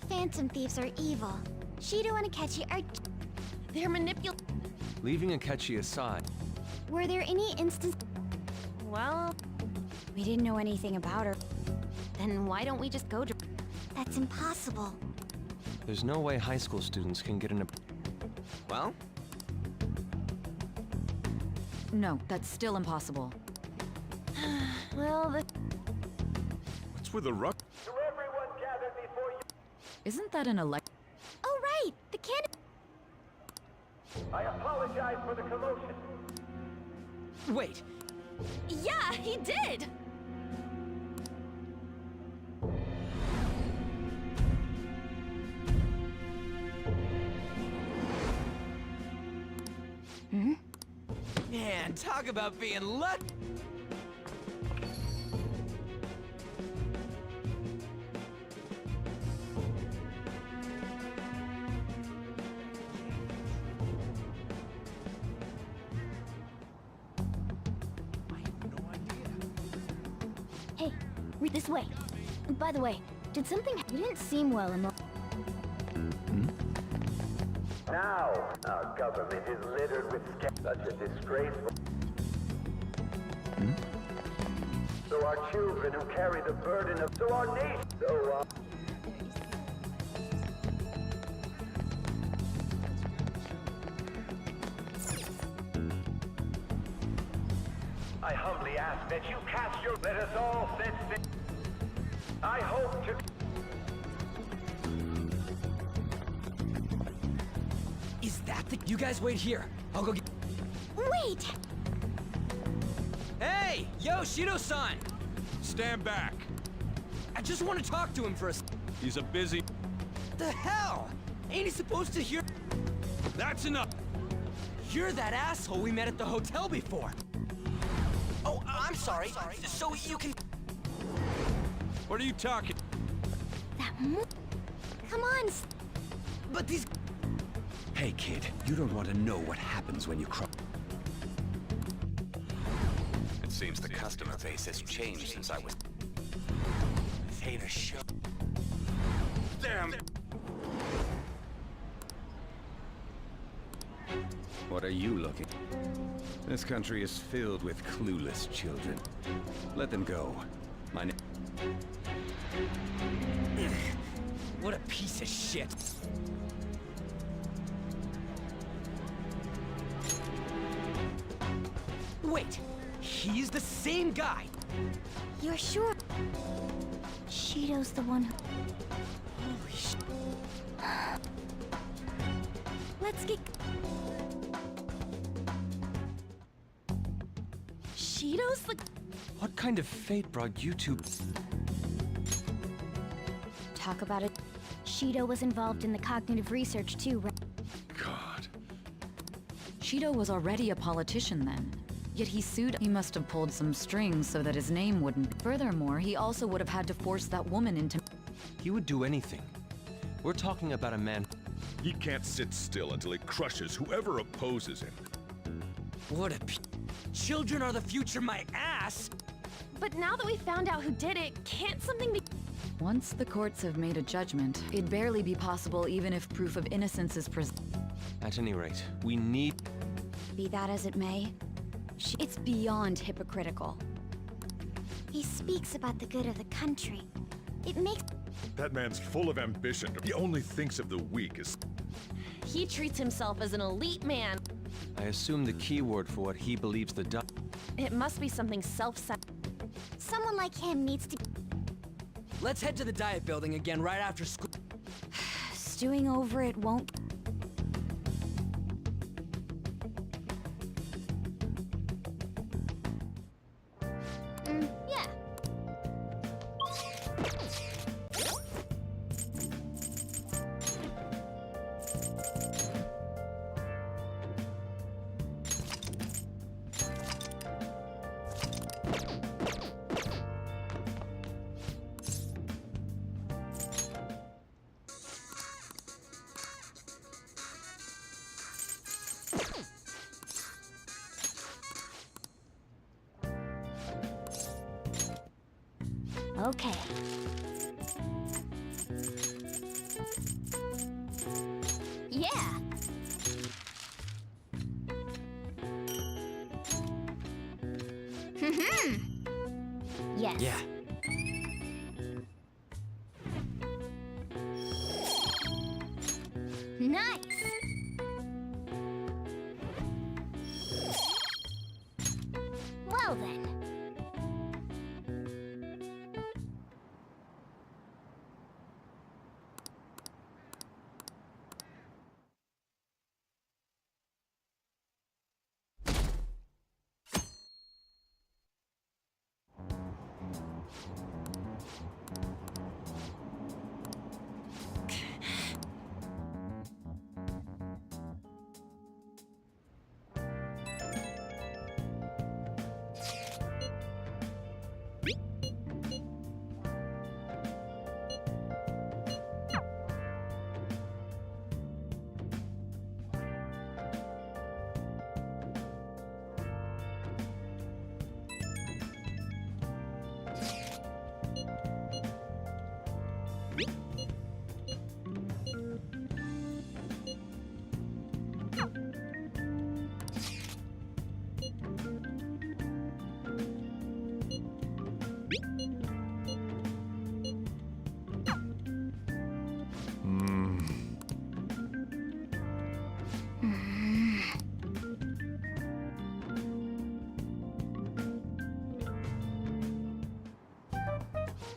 The Phantom Thieves are evil. Shido and Akechi are... They're Leaving Akechi aside, Were there any instances... Well... We didn't know anything about her. Then why don't we just go to... That's impossible. there's no way high school students can get in a... Well? No, that's still impossible. Well, What's with the ruck? Isn't that an elect... Oh, right! The cannon... I apologize for the commotion. Wait. Yeah, he did! Hmm? Man, talk about being lucky! Hey, read this way. By the way, did something... You didn't seem well enough. Now, our government is littered with such a disgraceful. So our children who carry the burden of... So our nation... So, I humbly ask that you cast your... Let us all set... I hope to... Is that the... You guys wait here. I'll go get... Wait! Hey! Yo, Shido-san! Stand back. I just want to talk to him for a... He's a busy... the hell? Ain't he supposed to hear? That's enough! You're that asshole we met at the hotel before. Oh, I'm sorry. So you can... What are you talking? Come on. But these... Hey, kid, you don't want to know what happens when you cross. It seems the customer base has changed since I was... This ain't a show. Damn! What are you looking? This country is filled with clueless children. Let them go. My name... What a piece of shit. Wait, he's the same guy. You're sure? Shido's the one who... Holy sh... Let's get... Shido's the... What kind of fate brought you two? Talk about it. Shido was involved in the cognitive research too, right? God. Shido was already a politician then. Yet he sued. He must have pulled some strings so that his name wouldn't. Furthermore, he also would have had to force that woman into... He would do anything. We're talking about a man... He can't sit still until he crushes whoever opposes him. What a Children are the future, my ass! But now that we found out who did it, can't something be... Once the courts have made a judgment, it'd barely be possible even if proof of innocence is presented. At any rate, we need... Be that as it may, it's beyond hypocritical. He speaks about the good of the country. It makes... That man's full of ambition. He only thinks of the weak as... He treats himself as an elite man. I assume the key word for what he believes the It must be something self-centered. Someone like him needs to... Let's head to the diet building again right after school. Stewing over it won't... Yeah. Okay. Yeah. Yes. Yeah. Nice. Well then.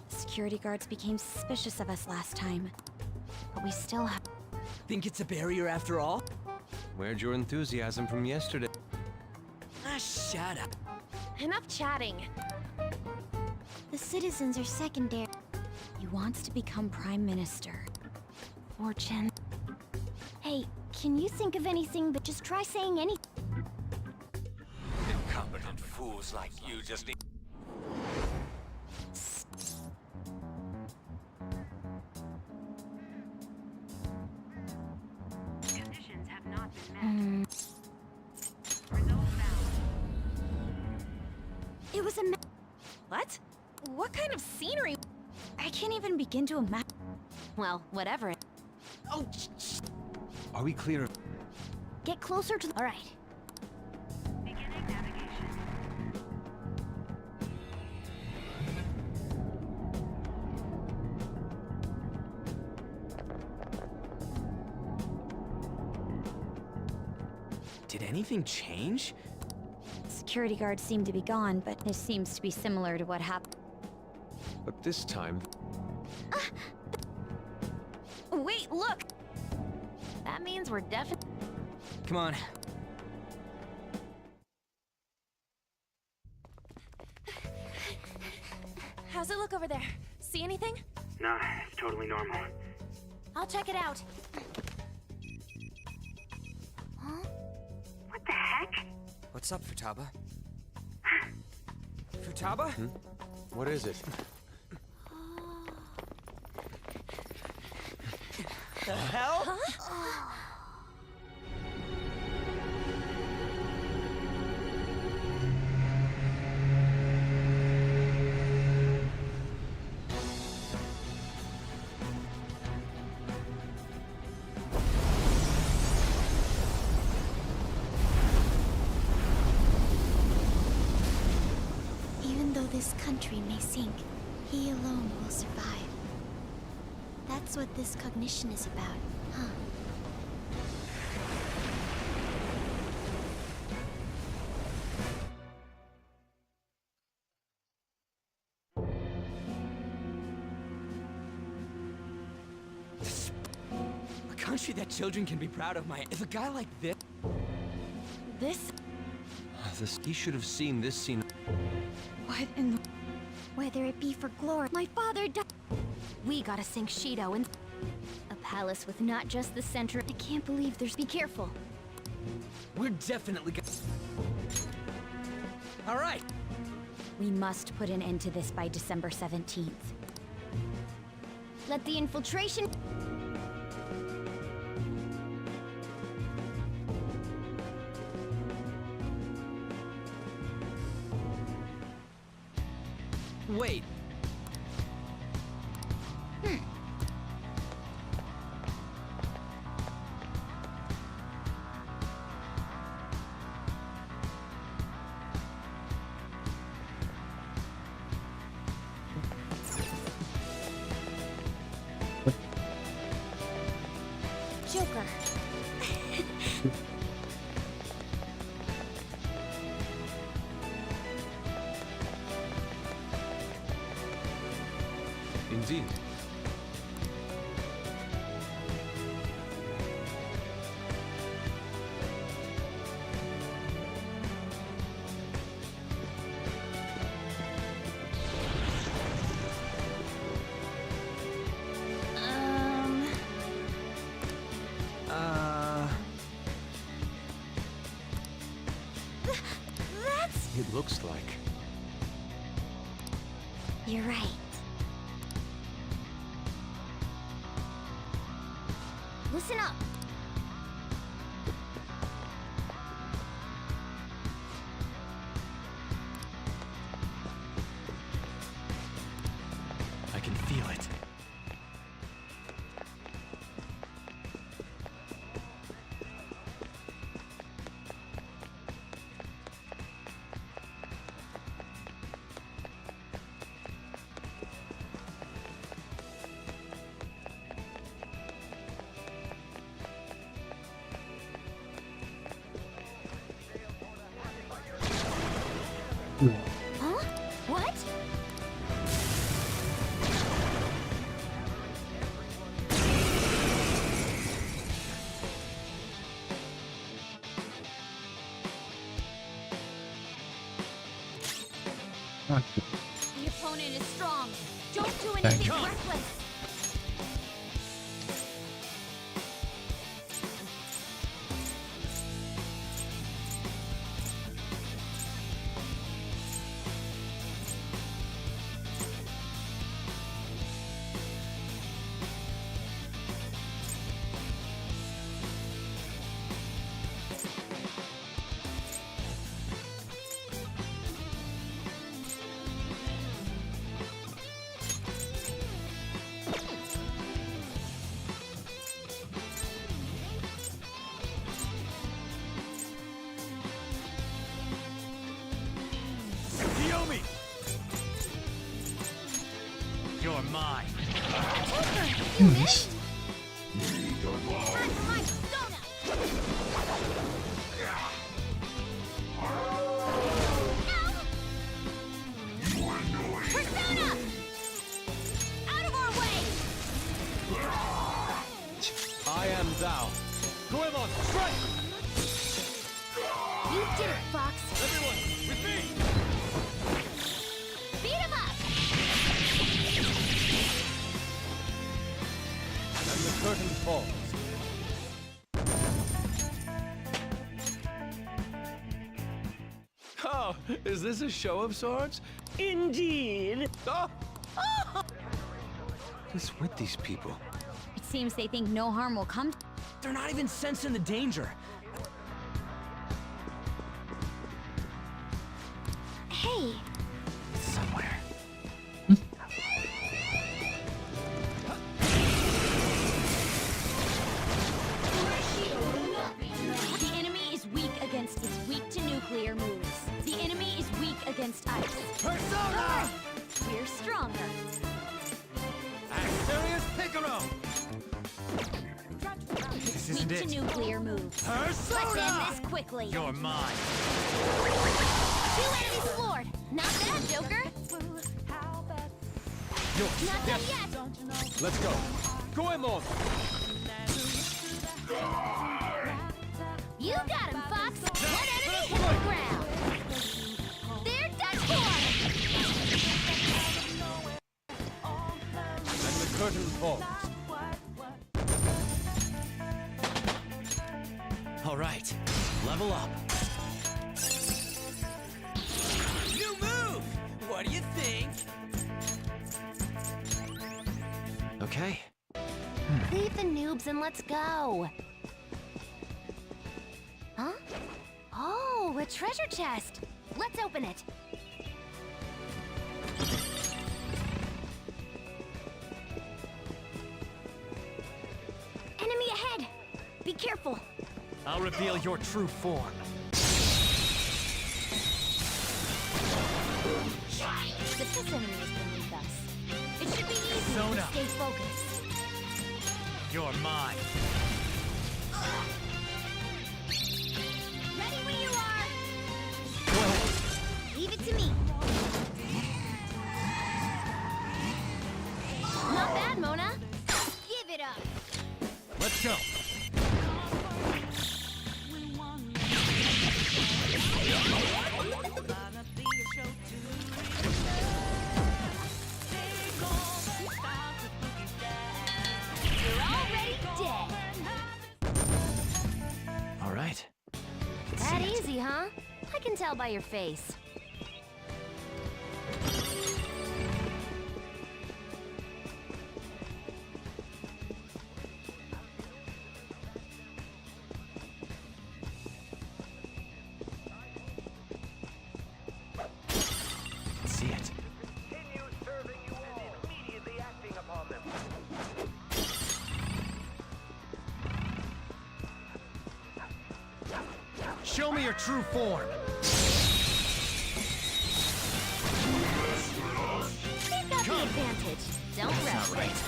Security guards became suspicious of us last time. But we still have... Think it's a barrier after all? Where'd your enthusiasm from yesterday? Ah, shut up. Enough chatting. The citizens are secondary. He wants to become prime minister. fortune. Hey, can you think of anything but just try saying any? Incompetent fools like you just need... Conditions have not been met. It was a What? What kind of scenery? I can't even begin to imagine. Well, whatever. Oh, Are we clear? get closer to. All right. Beginning navigation. Did anything change? Security guards seem to be gone, but this seems to be similar to what happened. But this time, Wait, look! That means we're definitely... Come on. How's it look over there? See anything? Nah, it's totally normal. I'll check it out. What the heck? What's up, Futaba? Futaba? what is it? The hell? Even though this country may sink, he alone will survive. That's what this cognition is about, huh? A country that children can be proud of, If a guy like this... He should have seen this scene. What in the... Whether it be for glory, my father died. We gotta sink Shido in... A palace with not just the center. I can't believe there's... Be careful. We're definitely gonna... All right. We must put an end to this by December 17th. Let the infiltration... Wait. Joker. Indeed. That's... It looks like. You're right. Listen up. I can feel it. Huh? What? The opponent is strong. Don't do anything reckless. do this. Persona! Out of our way! I am thou. Goemon, strike! You did it, Fox. Everyone, with me! Beat him up! And the curtain falls. Oh, is this a show of sorts? Indeed. Oh! What is with these people? It seems they think no harm will come. They're not even sensing the danger. Hey, Somewhere. the enemy is weak against its weak to nuclear moves. The enemy is weak against ice. Persona! We're stronger. Asterius Picaro! It's weak to nuclear moves. Persona! Let's end this quickly. You're mine. 2 enemies floored. Not bad, Joker. Yours. Not done yet. Let's go. Goemon! You got him, Fox. One enemy hit the ground. They're done for. And the curtain falls. All right, level up. New move! What do you think? Okay. Leave the noobs and let's go. Huh? Oh, a treasure chest. Let's open it. Enemy ahead. Be careful. I'll reveal your true form. The this enemy is beneath us. It should be easy Zone to up. stay focused. You're mine. Ready when you are. Go ahead. Leave it to me. Not bad, Mona. Give it up. Let's go. You're already dead. All right. That easy, huh? I can tell by your face. See it. Continue serving you and immediately acting upon them. Show me your true form. They've got the advantage. Don't That's rush not right.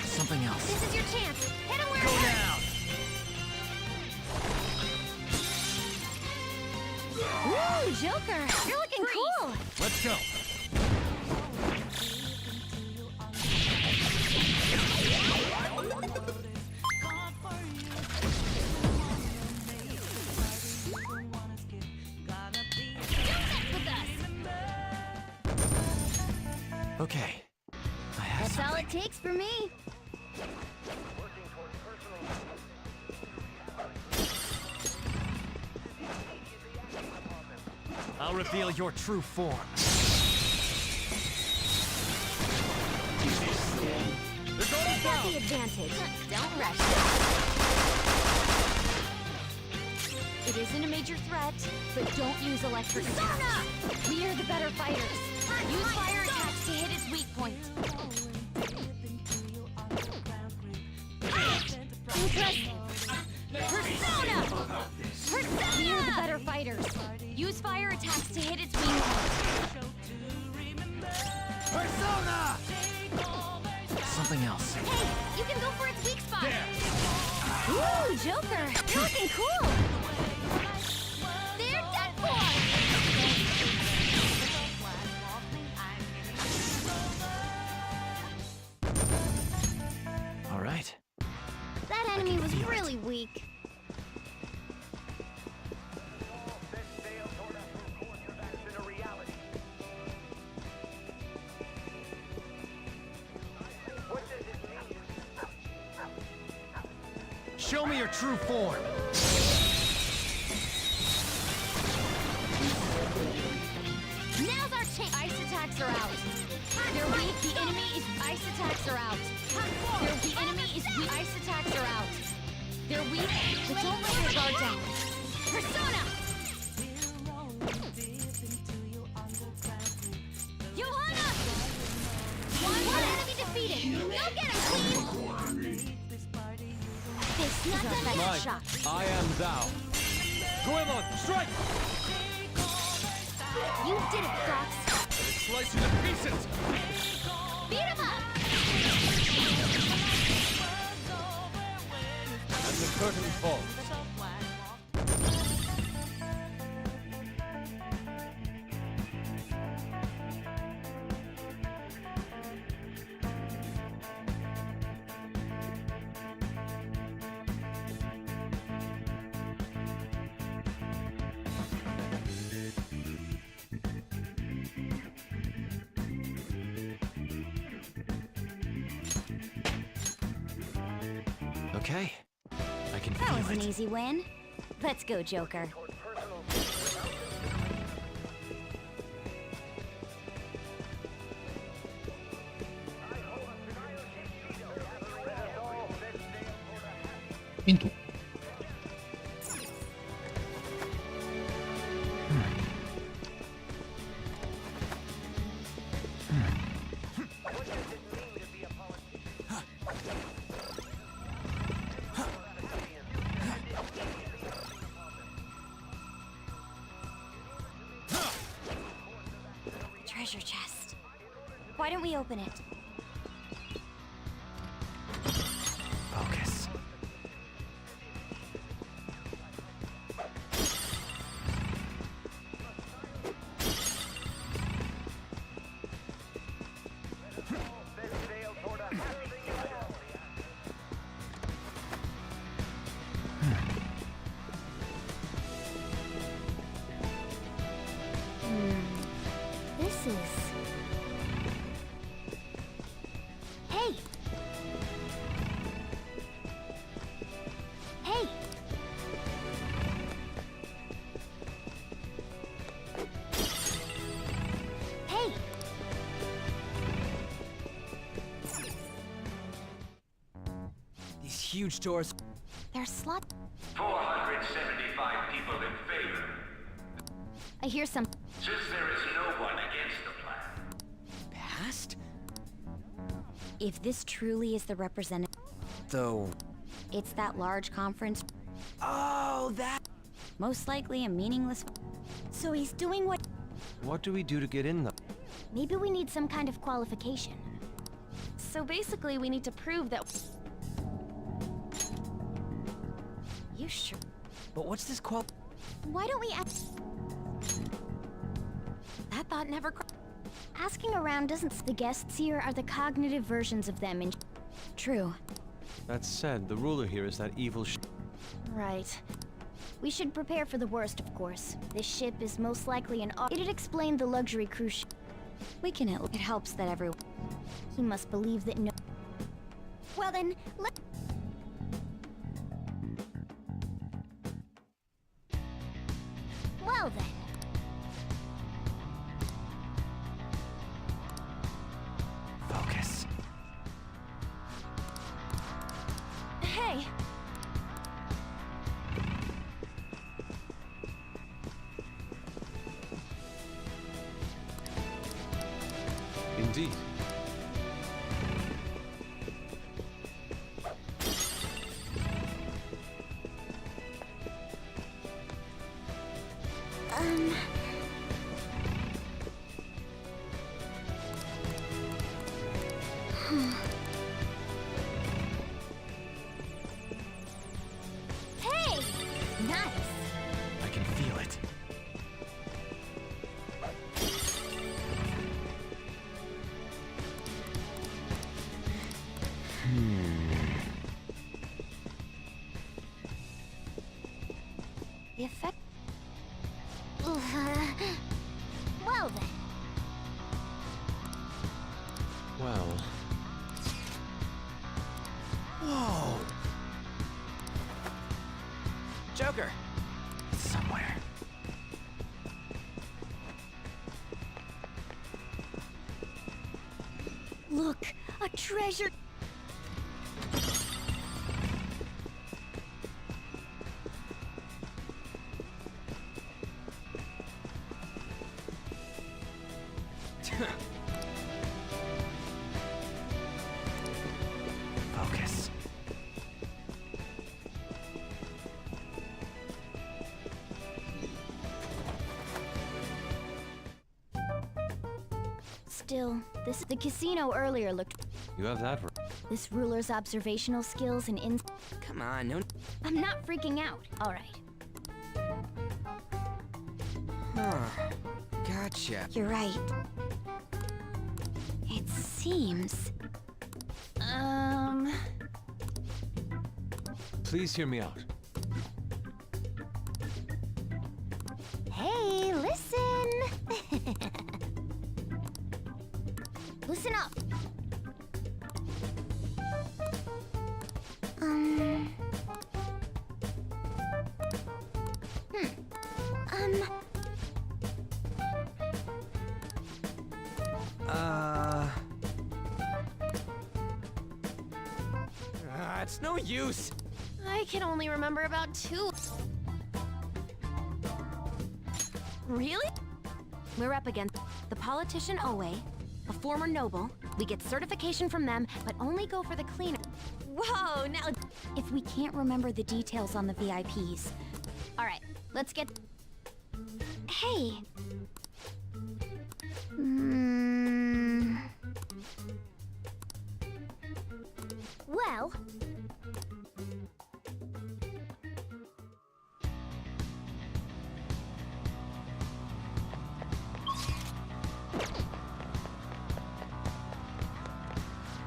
Something else. This is your chance. Hit him where Go it hurts. down. Ooh, Joker, you're looking cool. Let's go. Okay. I have That's all something. it takes for me. I'll reveal your true form. They're going They've got down. the advantage. Don't rush it. It isn't a major threat, but don't use electric attacks. We are the better fighters. Use fire attacks to hit its weak point. Impressive. Persona! Persona! We are the better fighters. Use fire attacks to hit its weak point. Persona! something else. Hey, you can go for its weak spot. Ooh, Joker, you're looking cool. They're done for. All right. That enemy was really weak. Show me your true form. Now's our chance. Ice attacks are out. They're weak. The enemy is. Ice attacks are out. The enemy is weak. Ice attacks are out. They're weak, but don't let your guard down. Persona! Johanna! One enemy defeated. Go get him, Queen! This is our best shot. I am thou. Goemon, strike! You did it, Gox. Slice you to pieces! Beat him up! And the curtain falls. Okay. I can That feel was an it. easy win. Let's go, Joker. Pintu. Treasure chest. Why don't we open it? Focus. This is... Hey! Hey! Hey! These huge doors. They're slot... 475 people in favor. I hear some... Since there is no one against the plan. Past? If this truly is the representative... Though... It's that large conference... Oh, that... Most likely a meaningless... So he's doing what... What do we do to get in, though? Maybe we need some kind of qualification. So basically, we need to prove that... You sure? But what's this qual... Why don't we ask... That thought never Asking around doesn't... The guests here are the cognitive versions of them in... True. That said, the ruler here is that evil Right. We should prepare for the worst, of course. This ship is most likely an... It'd explain the luxury cruise ship. We can... It helps that everyone... He must believe that no... Well then, let... Well then. Focus. Hey! Indeed. effect. Well then. Well, Whoa! Joker! Somewhere. Look, a treasure. Focus. Still, the casino earlier looked. you have that right. This ruler's observational skills and Come on, no. I'm not freaking out. All right. Huh. Gotcha. You're right. It seems. Please hear me out. Hey, listen. Listen up. It's no use. I can only remember about 2. Really? We're up against the politician Owe, a former noble. We get certification from them, but only go for the cleaner. Whoa, now. If we can't remember the details on the VIPs. All right, let's get. Hey. Well.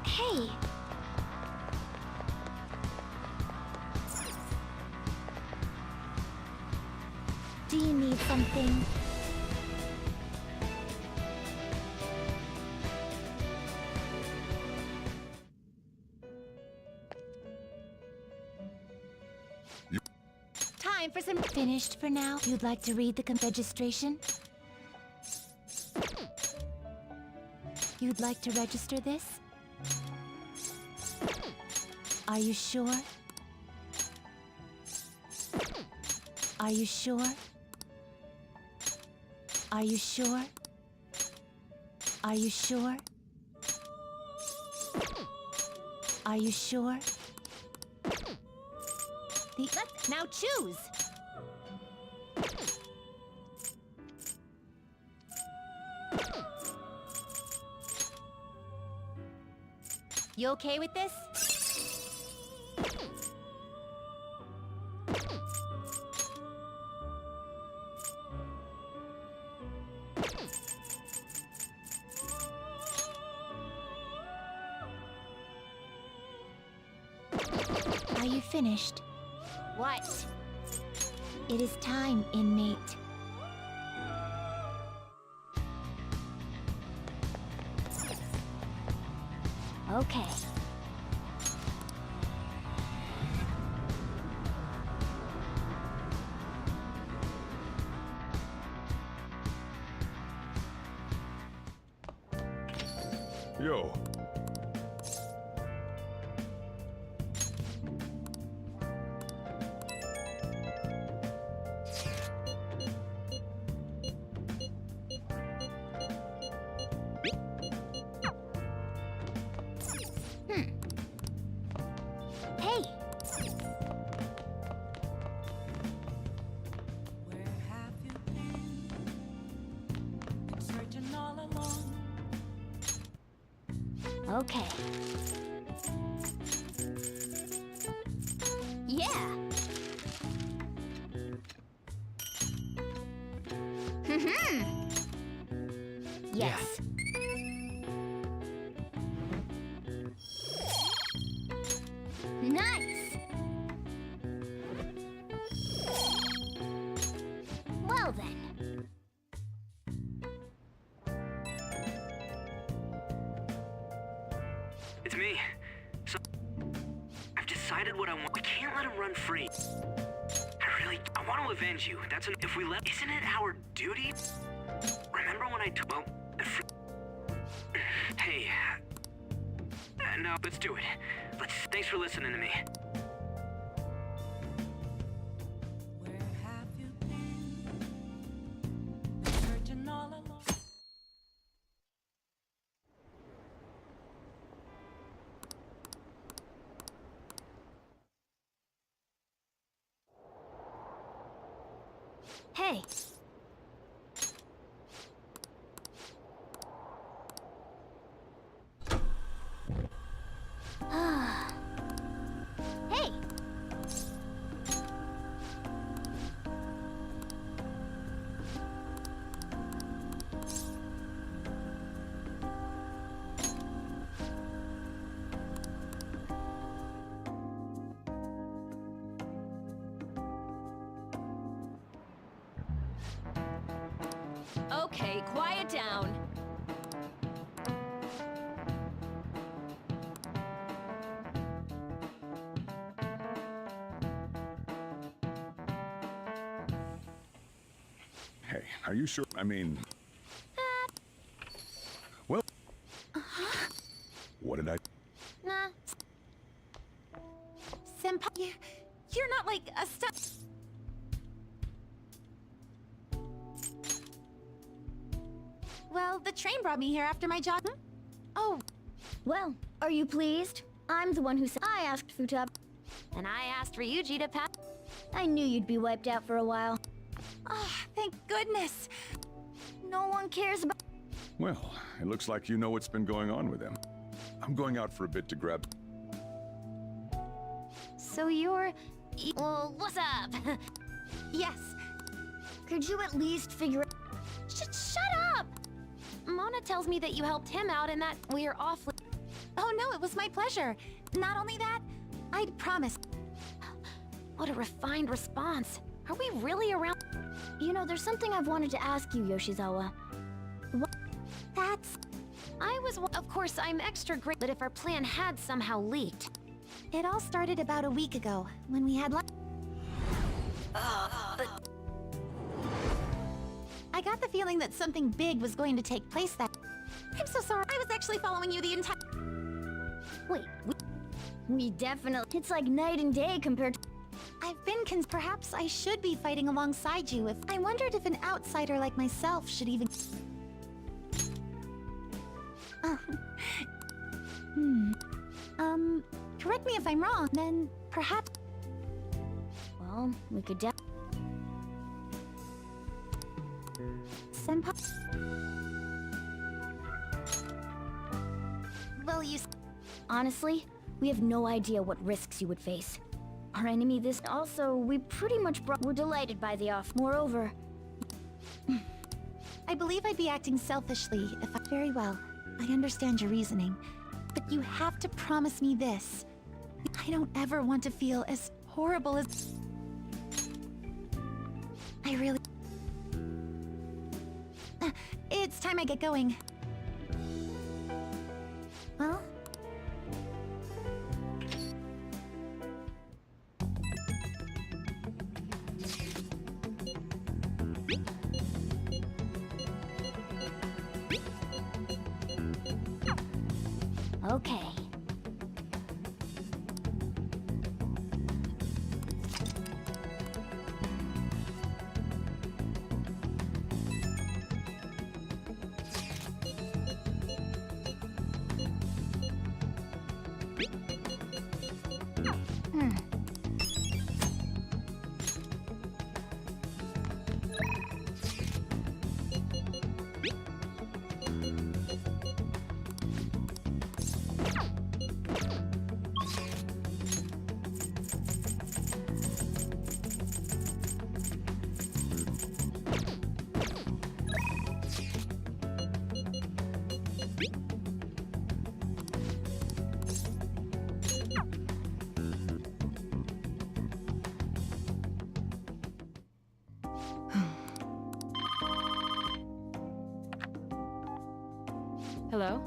Hey. Do you need something? Time for some. Finished for now? You'd like to read the registration? You'd like to register this? Are you sure? Are you sure? Are you sure? Are you sure? Are you sure? Let's now choose! You okay with this? Are you finished? What? It is time, inmate. Okay. Yo. Hey! Okay. Yeah! Yes. Nice! It's me. So, I've decided what I want. We can't let him run free. I want to avenge you. If we let, isn't it our duty? Remember when I told, well, hey, no, let's do it. Thanks for listening to me. Hey. Hey. Okay, quiet down. Hey, are you sure? I mean... Well... What did I... Nah. Senpai, you're not like a Well, the train brought me here after my job. Oh. Well, are you pleased? I'm the one who said I asked Futab. And I asked for Yuji to pat. I knew you'd be wiped out for a while. Oh, thank goodness. No one cares about... Well, it looks like you know what's been going on with him. I'm going out for a bit to grab... So you're... Well, what's up? Yes. Could you at least figure... Shut up! Mona tells me that you helped him out and that we're awfully... Oh no, it was my pleasure. Not only that, I'd promised. What a refined response. Are we really around? You know, there's something I've wanted to ask you, Yoshizawa. What? That's... Of course, I'm extra great, but if our plan had somehow leaked... It all started about a week ago, when we had but... I got the feeling that something big was going to take place that... I'm so sorry. I was actually following you the entire... Wait, we definitely... It's like night and day compared to... I've been perhaps I should be fighting alongside you if... I wondered if an outsider like myself should even... Correct me if I'm wrong, then perhaps... Well, we could Senpai... Well, you... Honestly, we have no idea what risks you would face. Our enemy this... Also, we pretty much We're delighted by the off. Moreover... I believe I'd be acting selfishly if I... Very well. I understand your reasoning. But you have to promise me this. I don't ever want to feel as horrible as... I really... It's time I get going. Well... Okay. Hello?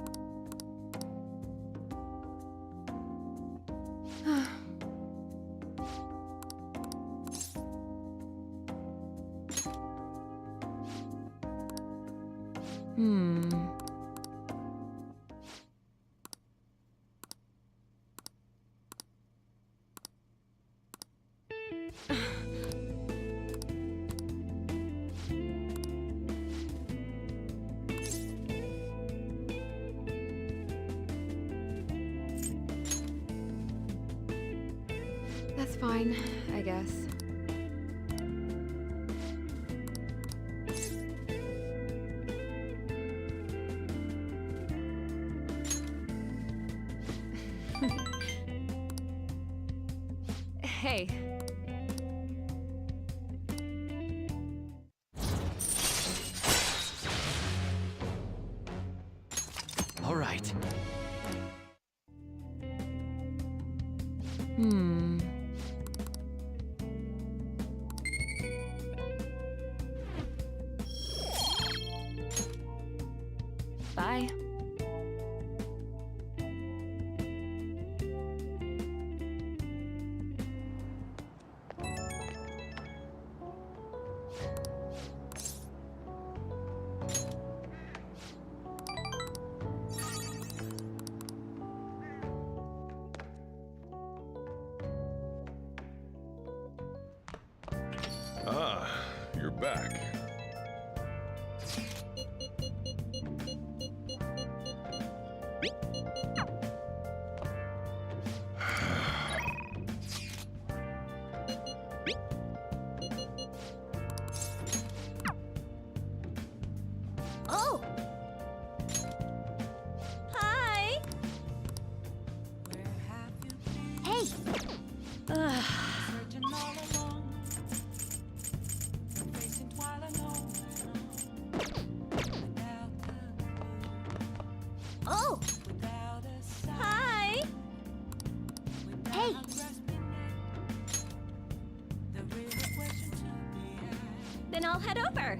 That's fine, I guess. Hey. All right. Bye. Ah, you're back. Oh! Hi! Hey! Ugh. Oh! Hi! Hey! Then I'll head over.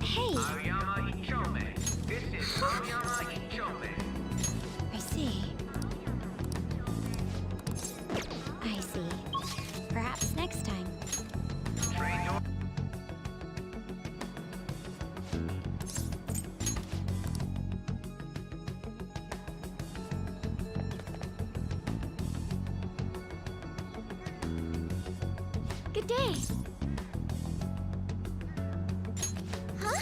Hey! Aoyama Ichome. This is Aoyama Ichome. I see. I see. Perhaps next time. Train your... Good day. Huh?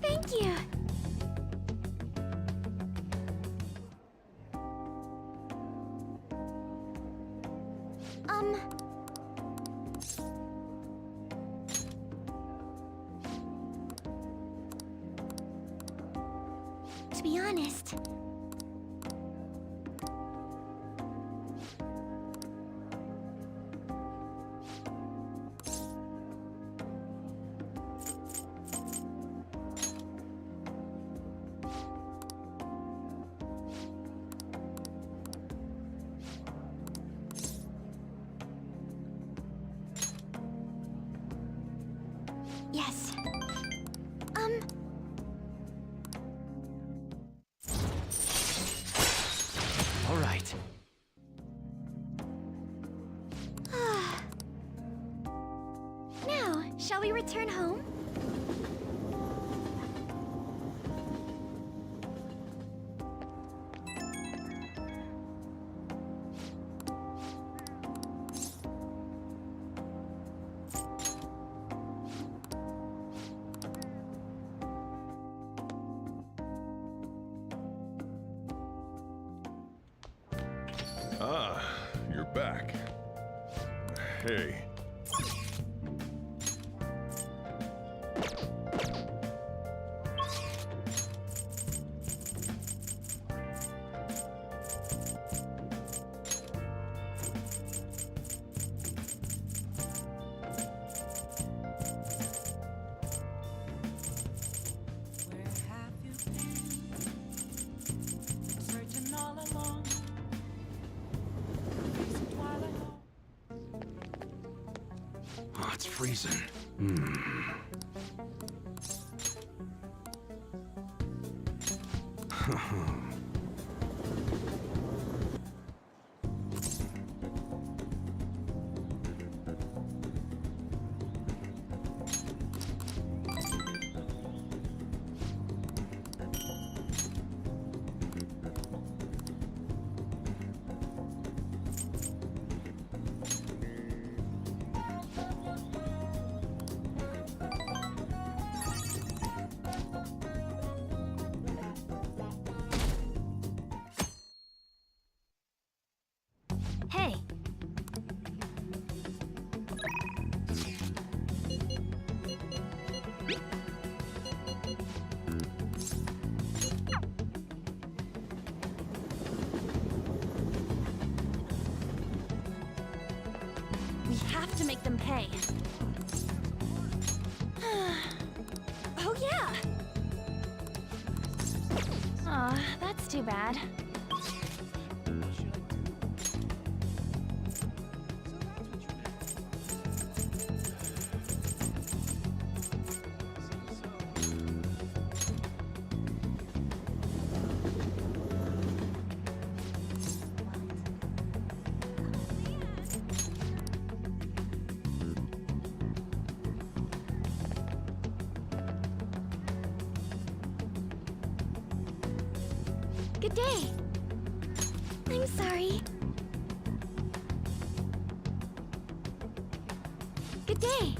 Thank you. To be honest, yes. Shall we return home? Ah, you're back. Hey. Oh, it's freezing. Hey. We have to make them pay. Oh yeah. Aw, that's too bad. Good day. I'm sorry. Good day.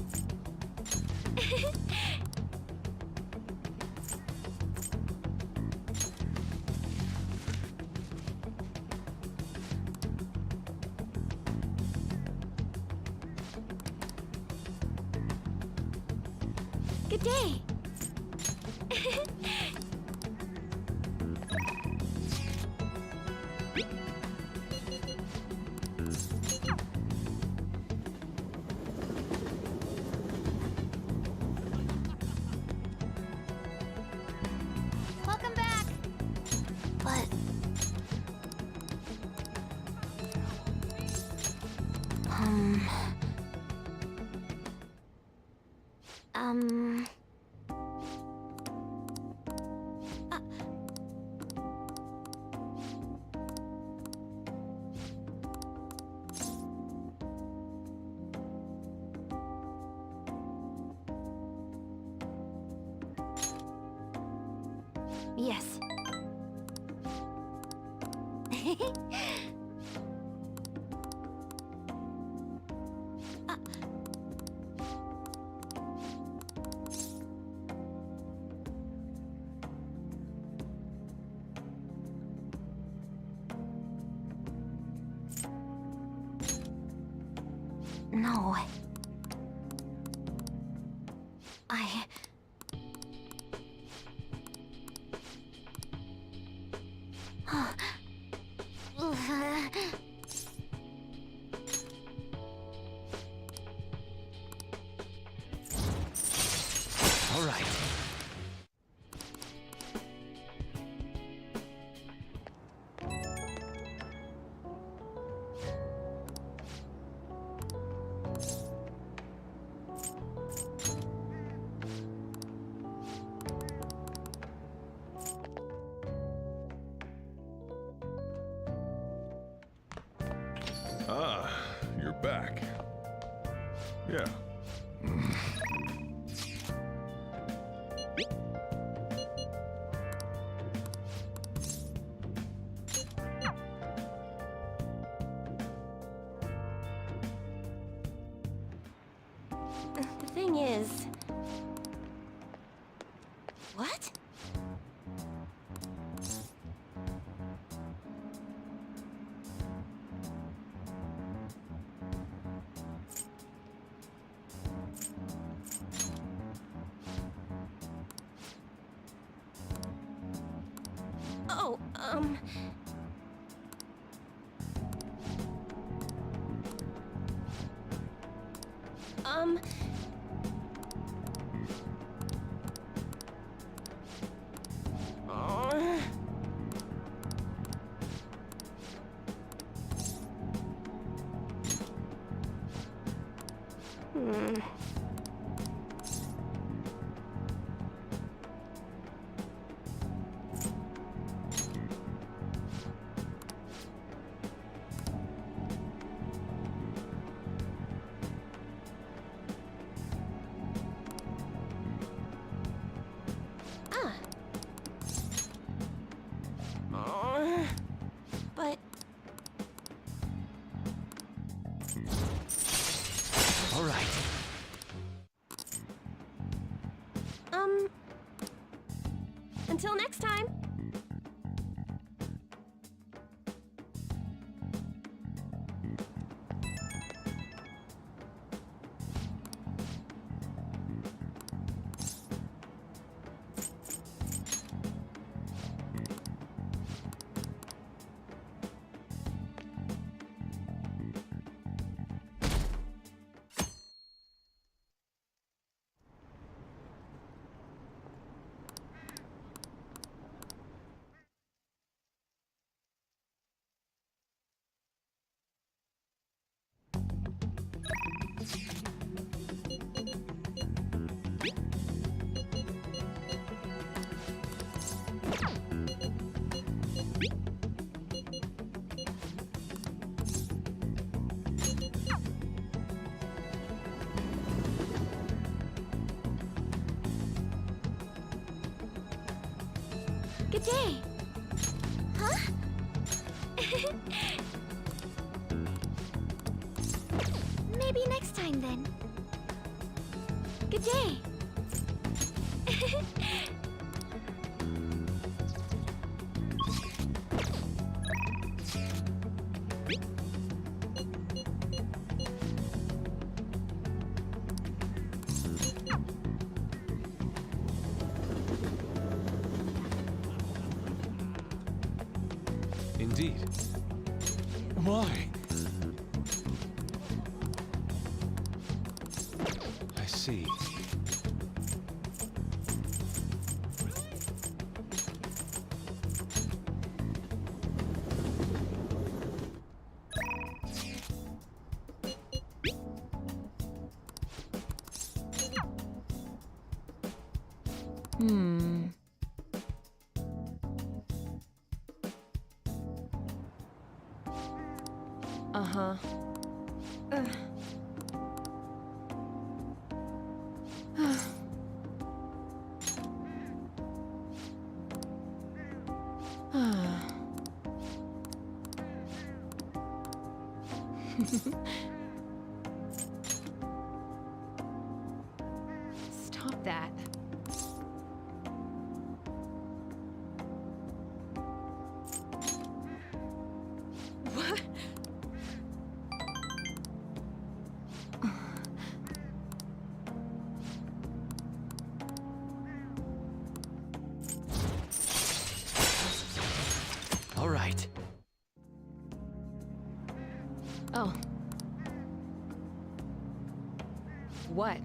Good day. Welcome back. But yes. No. All right. Ah, you're back. Yeah. thing is... What? Oh, But... All right. Until next time. Good day. Huh? Maybe next time then. Good day. Indeed. Why? I see. Uh-huh. Stop that. What? All right. Oh. What?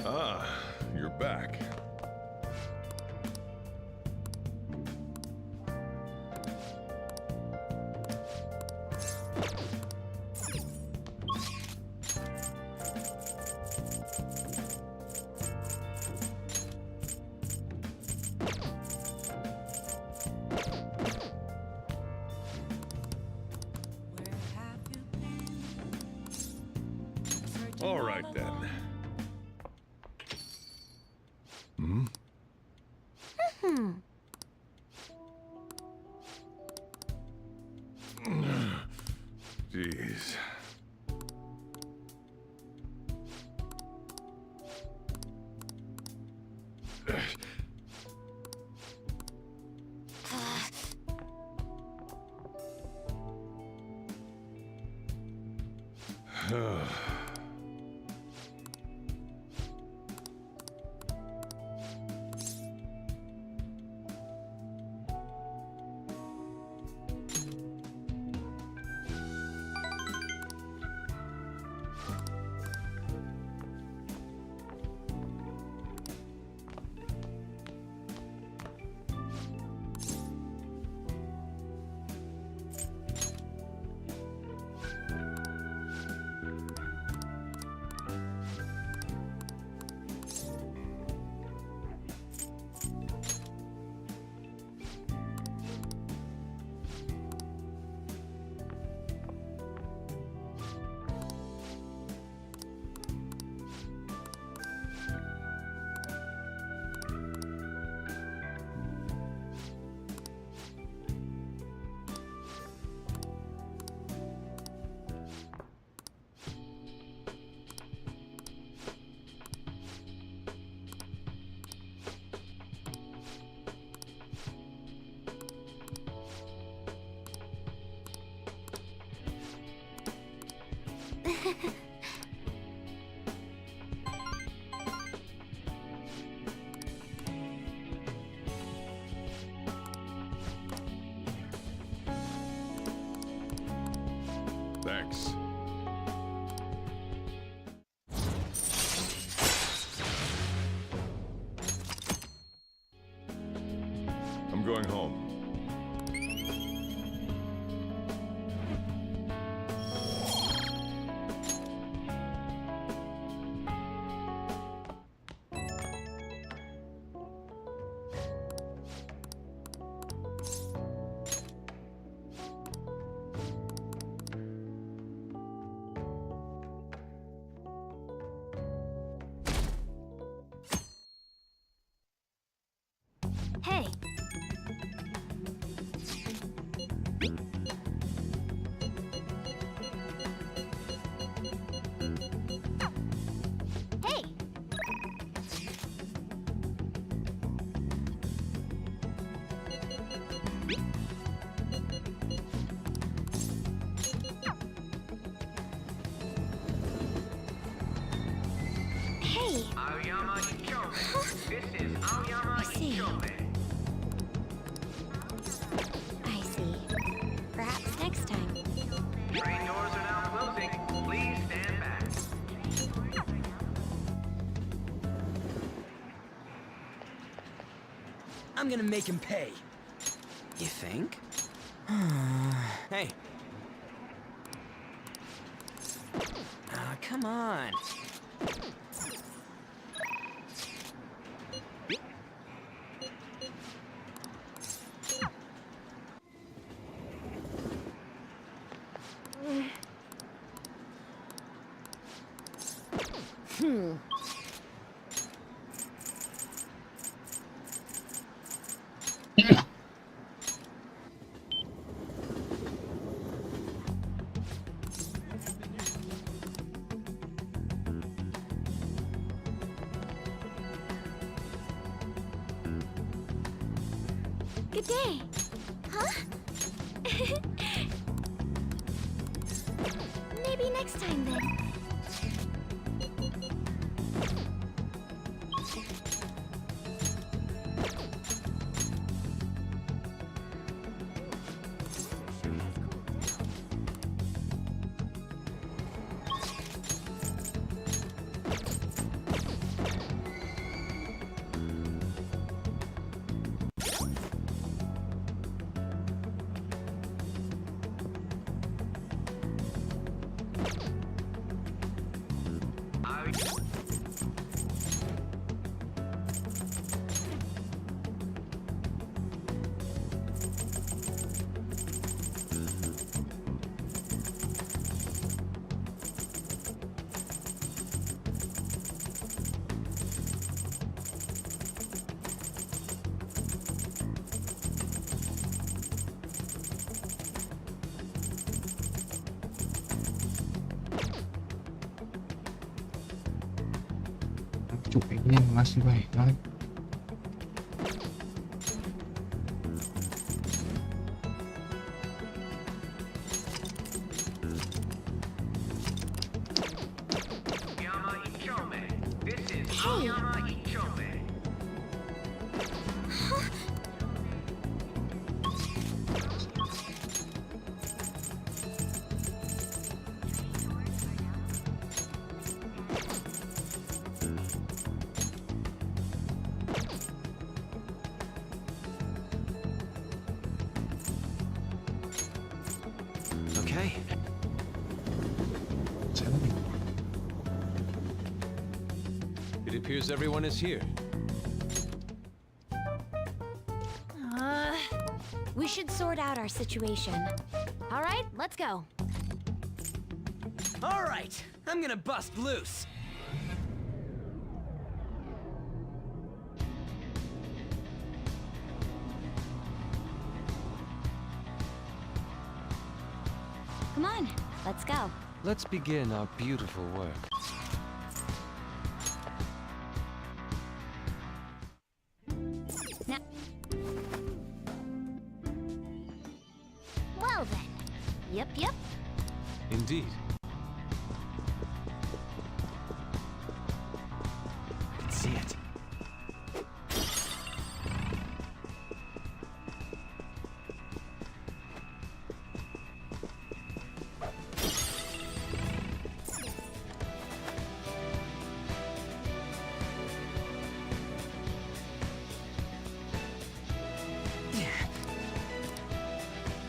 Ah, you're back. All right, then. Hmm? Jeez. Thanks. I'm going home. Hey. Hey. Hey. Aoyama Ichome. This is Aoyama Ichome. I see. Perhaps next time. Train doors are now closing. Please stand back. I'm gonna make him pay. You think? Hey. Ah, come on. Good day. Huh? Maybe next time then. Cuk, ini masih baik kali. Okay. It appears everyone is here. We should sort out our situation. All right, let's go. All right, I'm gonna bust loose. Come on, let's go. Let's begin our beautiful work. Now. Well then. Yep. Indeed. I can see it.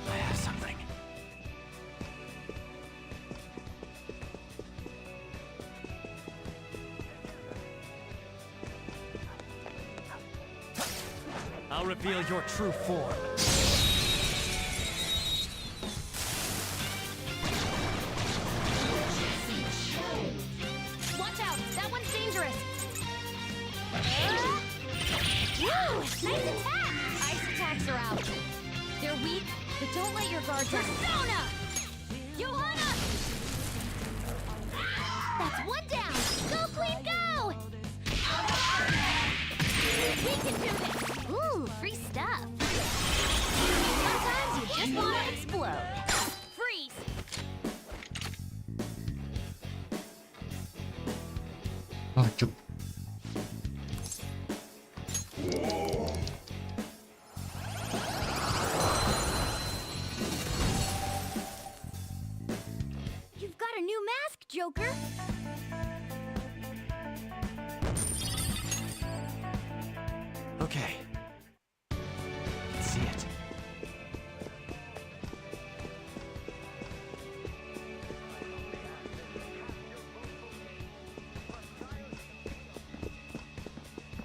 I have something. I'll reveal your true form. Watch out, that one's dangerous. Woo! Nice attack! Ice attacks are out. They're weak, but don't let your guard down. Persona! Johanna! That's one down! Go, Queen, go! We can do this! Ooh, free stuff. Sometimes you just want to explode. Freeze! Oh, cuk. You've got a new mask, Joker! Okay. I can see it.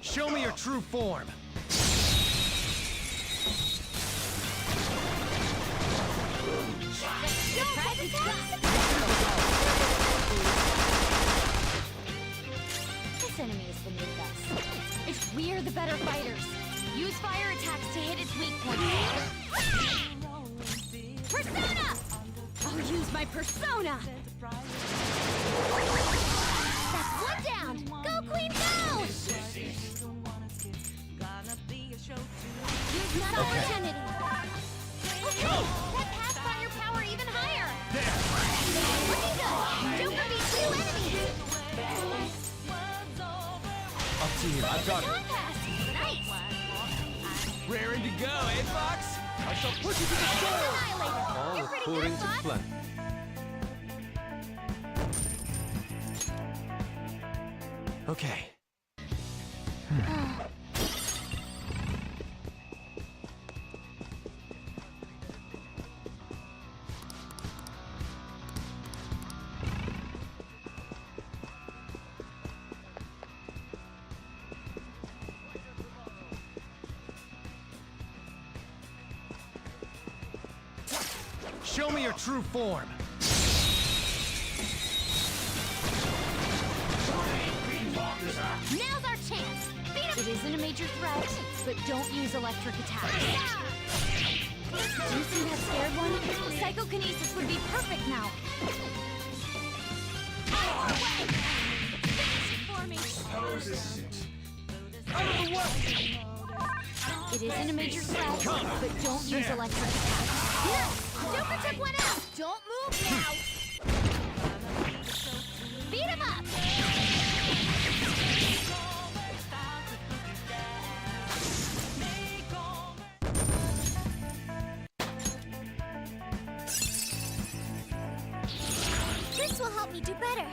Show me your true form. This enemy is beneath us. If we're the better fighters, use fire attacks to hit its weak point. Persona! I'll use my persona! That's one down! Go, Queen, go! Use that opportunity. Okay, that passed on your power even higher. Looking good. Joker beats 2 enemies. Up to you. I've got it. Strong pass. Nice. Raring to go, eh, Fox? I shall push you to the floor. Annihilated. All You're pretty according good, to Fox. plan. Okay. Show me your true form. Now's our chance. Beat him. It isn't a major threat, but don't use electric attacks. Do you see that scared one? Psychokinesis would be perfect now. Finish it for me. It isn't a major threat, but don't use electric attack. Joker took one out! Don't move now! Beat him up! This will help me do better.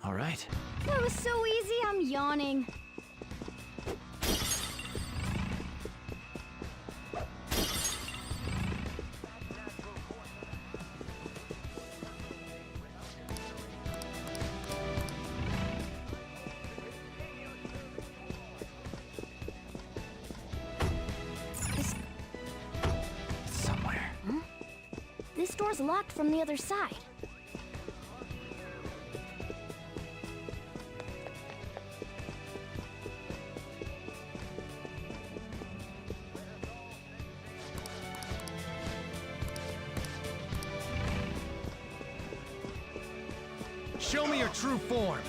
All right. That was so easy, I'm yawning. Somewhere. Huh? This door's locked from the other side. Show me your true form.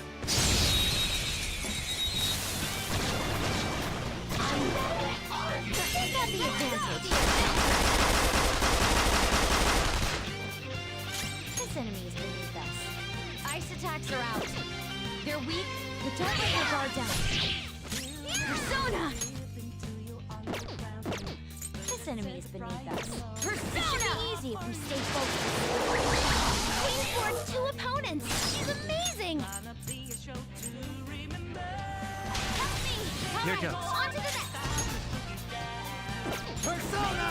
Take out the advantage. This enemy is beneath us. Ice attacks are out. They're weak, but don't let your guard down. Persona! This enemy is beneath us. Persona! It should be easy if we stay focused. Queen Ford's 2 opponents! She's amazing! Help me! Here goes. On to the next! Persona!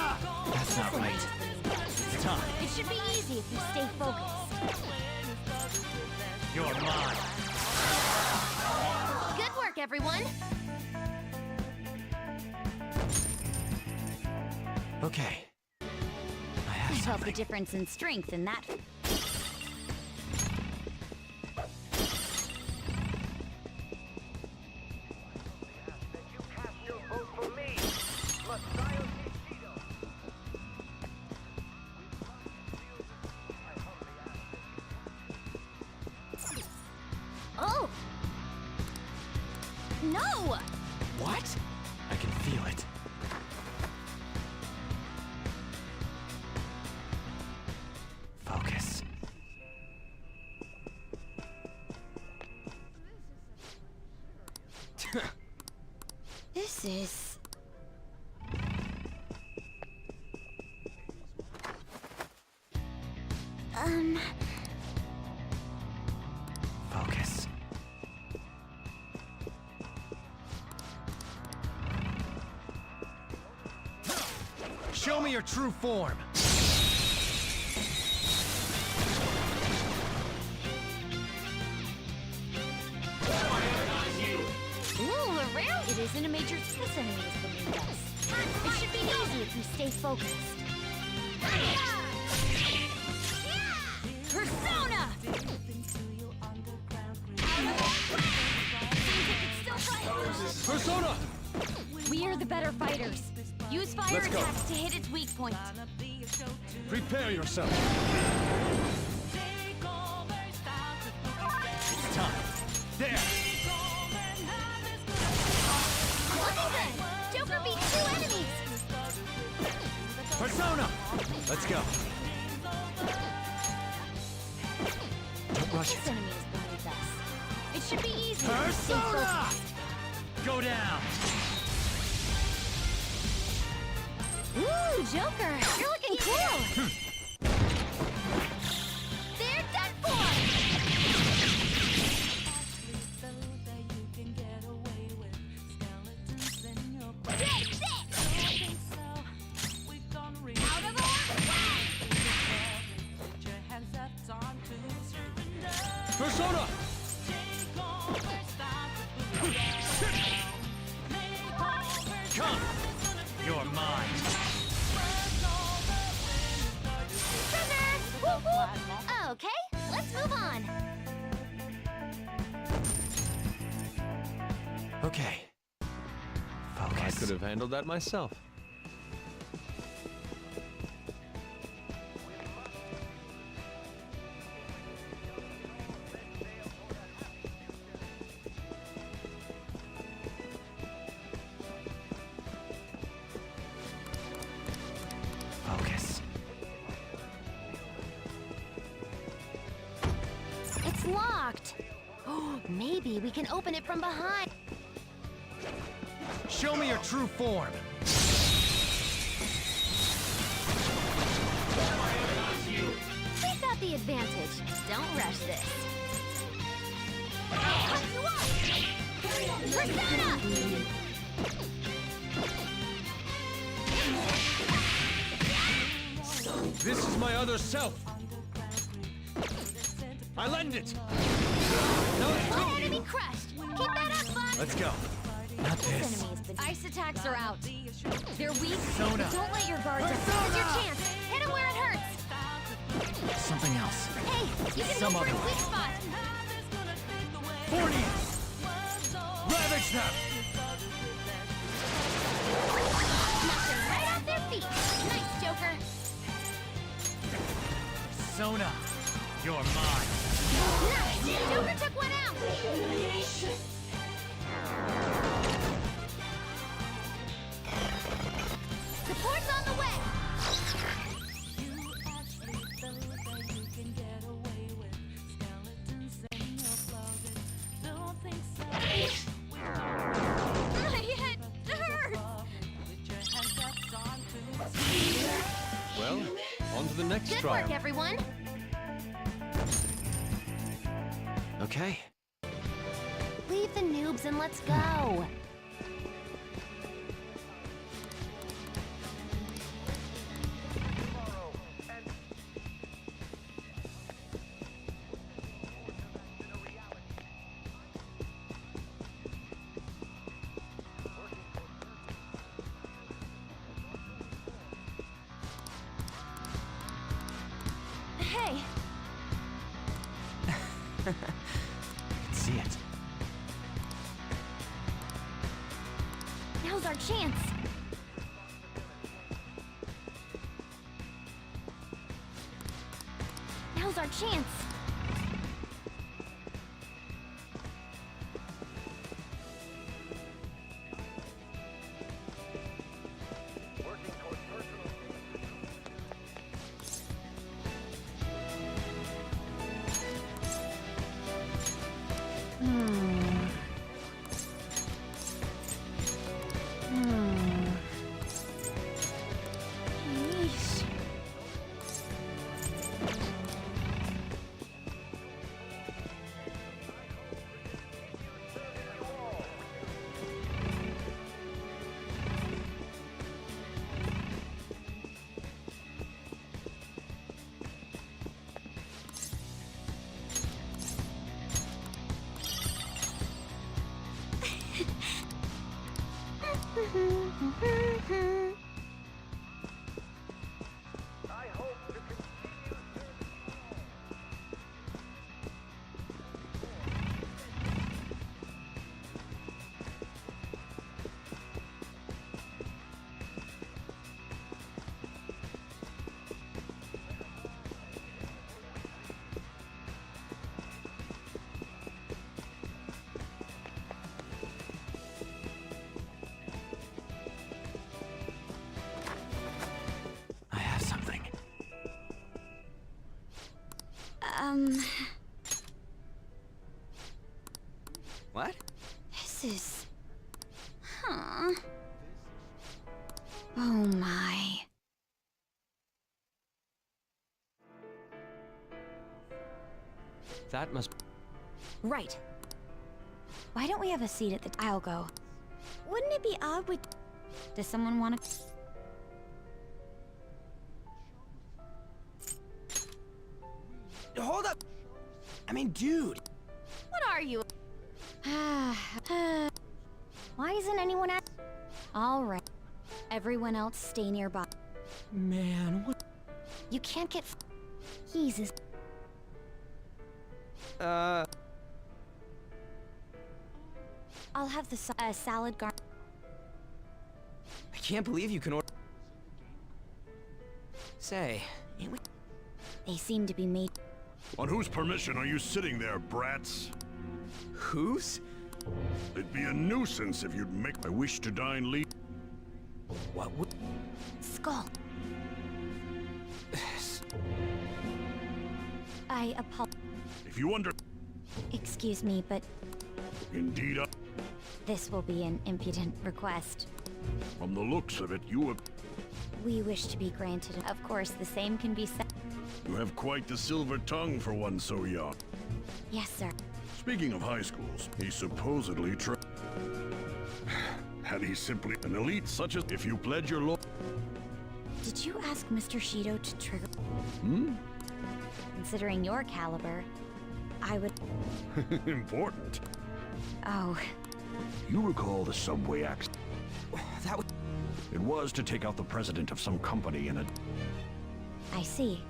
That's not right. It's time. It should be easy if we stay focused. You're mine. Good work, everyone! Okay. I have I felt the something. difference in strength in that. Oh! No! What? I can feel it. Focus. This is... Focus. Show me your true form. Ooh, around! It isn't a major... This enemy is beneath us. It should be easy if we stay focused. Persona! Persona! We are the better fighters. Use fire Let's go. attacks to hit its weak point. Prepare yourself. It's time. There. Looking good! Joker beat 2 enemies! Persona! Let's go. Don't rush This it. enemy is beneath us. It should be easy if we stay Persona! focused. Go down. Ooh, Joker! You're looking cool! They're done for! Take this! Out of our way! Persona! Come! You're mine. Trigger! Whoop, whoop. Okay, let's move on. Okay. Focus. could have handled that myself. Focus. It's locked. Oh, maybe we can open it from behind. Show me your true form. We've got the advantage. Don't rush this. I'll cut you off! Persona! This is my other self. I lend it. One enemy crushed. Keep that up, bud. Let's go. Not this. Ice attacks are out. They're weak. Sona. Don't let your guards up. Here's your chance. Hit him where it hurts. Something else. Hey, you can Some go for other his weak spot. 40. Ravage them. Knocked them right off their feet. Nice, Joker. Sona, you're mine. Nice. Joker took one out. Support's on the way. My head hurts. Well, on to the next Good trial. work, everyone. Okay. Leave the noobs and let's go. Hey, I can see it. now's our chance. Now's our chance. Yeesh. I have something. What? This is... Huh. Oh my. That must... Right. Why don't we have a seat at the... I'll go. Wouldn't it be odd with... Does someone want to... Hold up! I mean, dude! What are you? Why isn't anyone at... All right. Everyone else stay nearby. Man, what? You can't get... He's as... I'll have the salad gar... can't believe you can order. Say, They seem to be made. On whose permission are you sitting there, brats? Whose? It'd be a nuisance if you'd make. I wish to dine leave. What would? Skull. I apologize. If you under. Excuse me, but Indeed, this will be an impudent request. from the looks of it, you have. We wish to be granted. Of course, the same can be said. You have quite the silver tongue for one so young. Yes, sir. Speaking of high schools, he supposedly had he simply an elite such as if you pledge your law. Did you ask Mr. Shido to trigger? Hmm? Considering your caliber, I would. Important. Oh, You recall the subway accident? That was. It was to take out the president of some company in a. I see.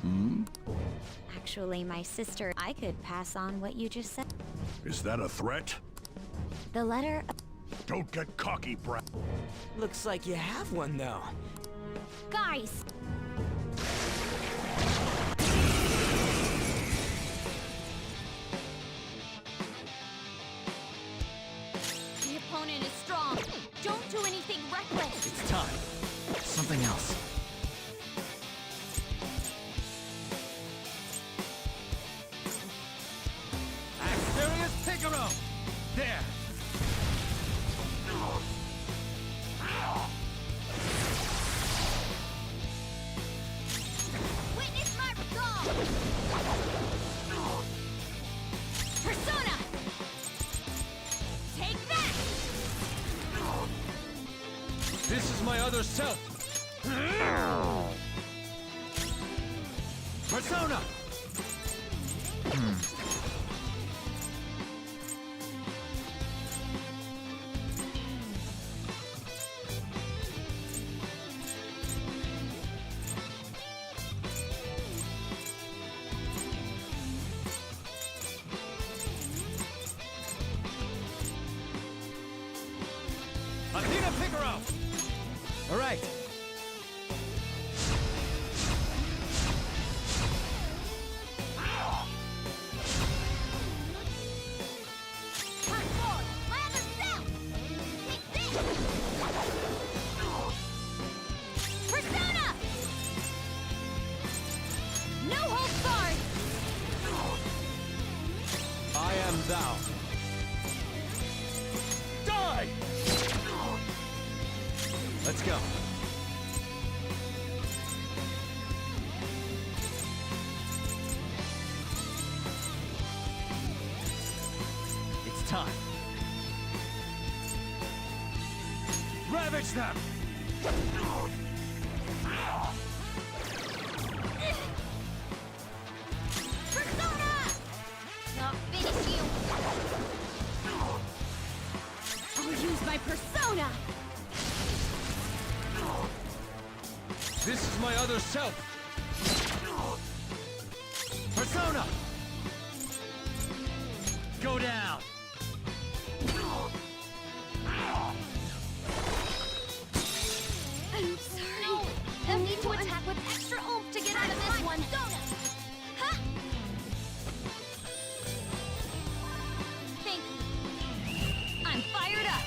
Hmm? Actually, my sister, I could pass on what you just said. Is that a threat? The letter. Don't get cocky, brat. Looks like you have one, though. Guys! The opponent is strong. Don't do anything reckless. It's time. Something else. Asterius Picaro! There! Witness my resolve! Persona! Take that! This is my other self! Persona! Athena Picaro! All right. Transform! My other self! Take this! Persona! No holds barred! I am thou. Die! Let's go. It's time. Ravage them! Persona! I'll finish you! I'll use my persona! This is my other self! Persona! Go down! I'm sorry. I'll need to attack with extra oomph to get out of this one. Huh? Think. I'm fired up.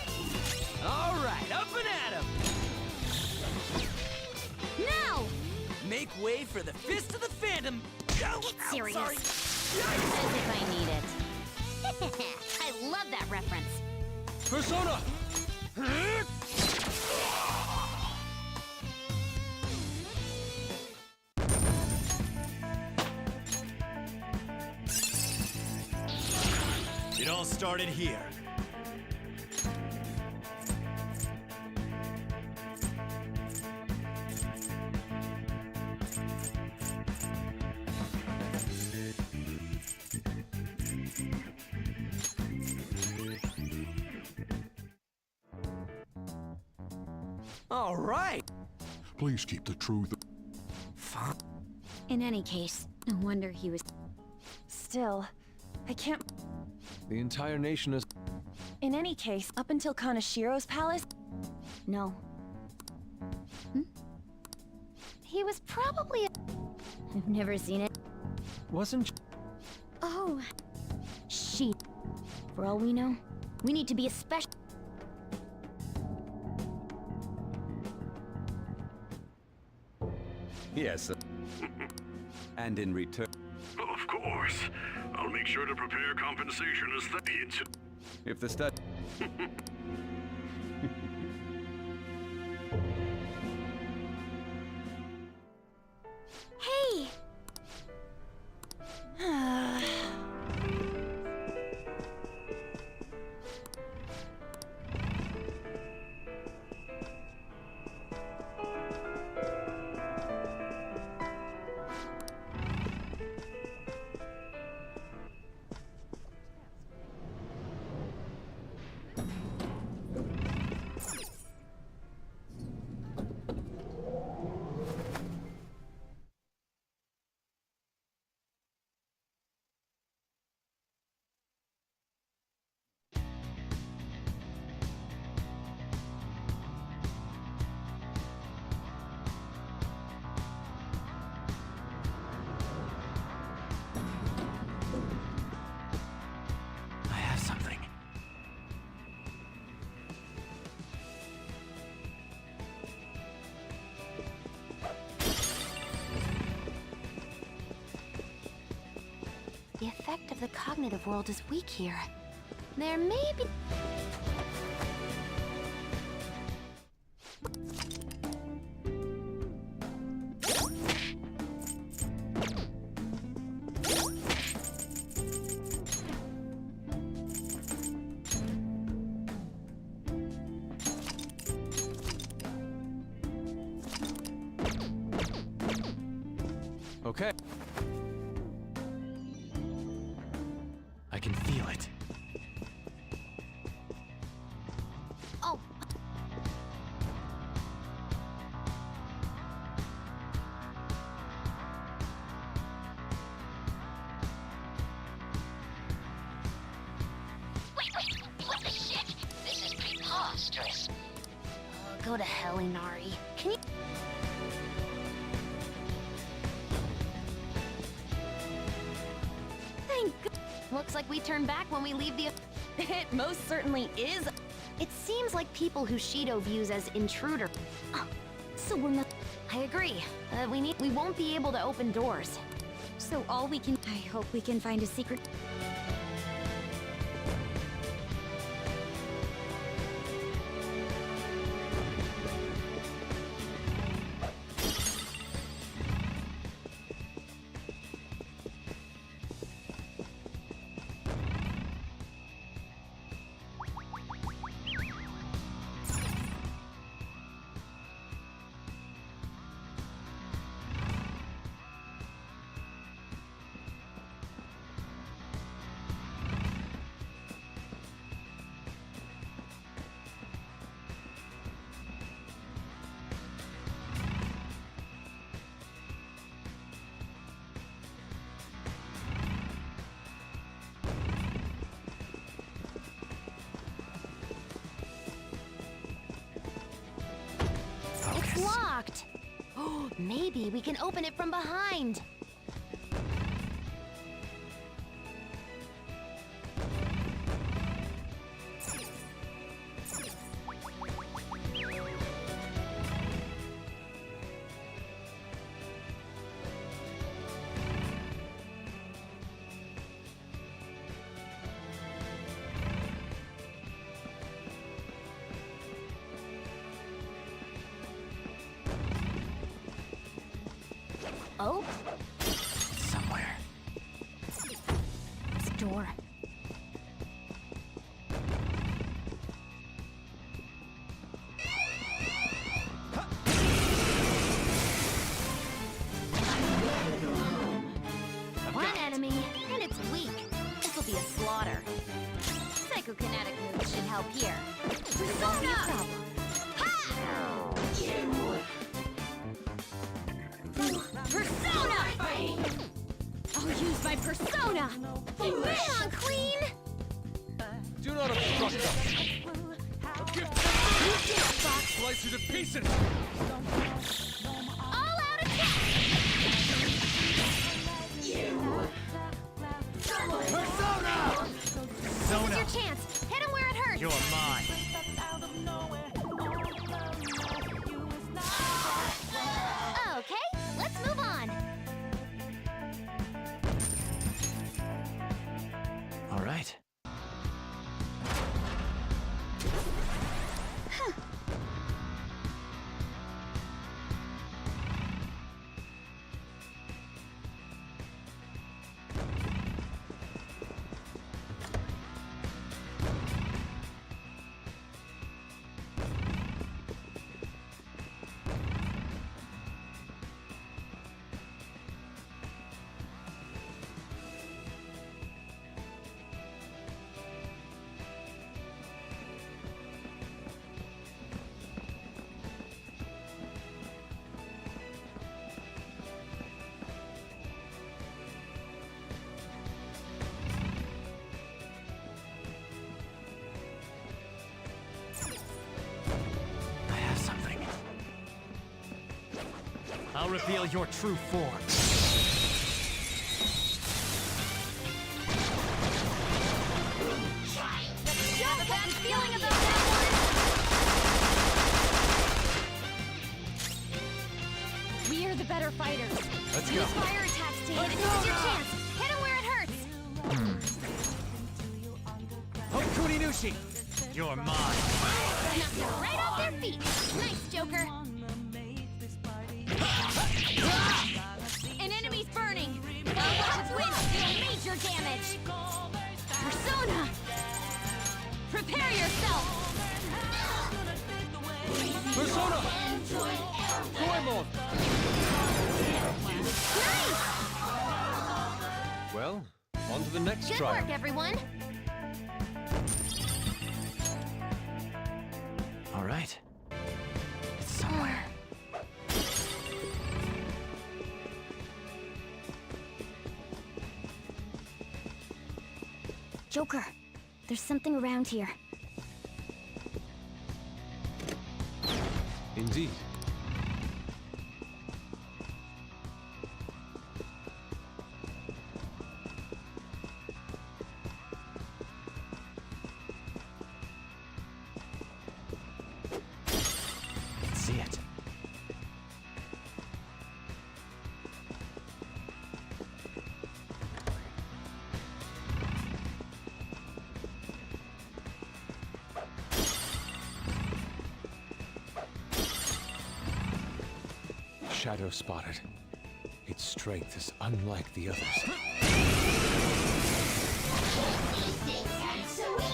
All right, up and at 'em. Now! Make way for the Fist of the Phantom. Get serious. Sorry. As if I need it. I love that reference. Persona! It all started here. All right. Please keep the truth. Fine. In any case, no wonder he was... Still, I can't... The entire nation is... In any case, up until Kanashiro's palace... No. He was probably... I've never seen it. Wasn't... Oh. She. For all we know, we need to be a special... Yes. And in return... Of course. I'll make sure to prepare compensation as the incident. If the stud... Hey! I have something. The effect of the cognitive world is weak here. There may be... Okay. I can feel it. Oh! Wait, what the shit? This is preposterous. Go to hell, Inari. Can you... Looks like we turn back when we leave the... It most certainly is. It seems like people who Shido views as intruder. Oh, So we're not... I agree. We won't be able to open doors. So all we can... I hope we can find a secret... It's locked! Oh, maybe we can open it from behind! Oh? Somewhere. This door. One enemy, and it's weak. This will be a slaughter. Psychokinetic moves should help here. Persona! Persona! I'll use my persona! Come on, Queen! Do not obstruct us. A gift slice you to pieces. All out attack! Persona! This is your chance. Hit him where it hurts. You're mine. Okay, let's move on. All right. I have something. I'll reveal your true form. Have a bad feeling about that one. We are the better fighters. Let's Use go. fire attacks to hit it. This is your chance. Hit him where it hurts. Okuninushi! You're mine. Knock them right off their feet. Nice, Joker. An enemy's burning. While Witch's Wind deal major damage. Persona! Prepare yourself! Persona! Goemon! Nice! Well, on to the next Good trial. work, everyone. All right. It's somewhere. Joker, there's something around here. Indeed. I can see it. Shadow spotted. Its strength is unlike the others.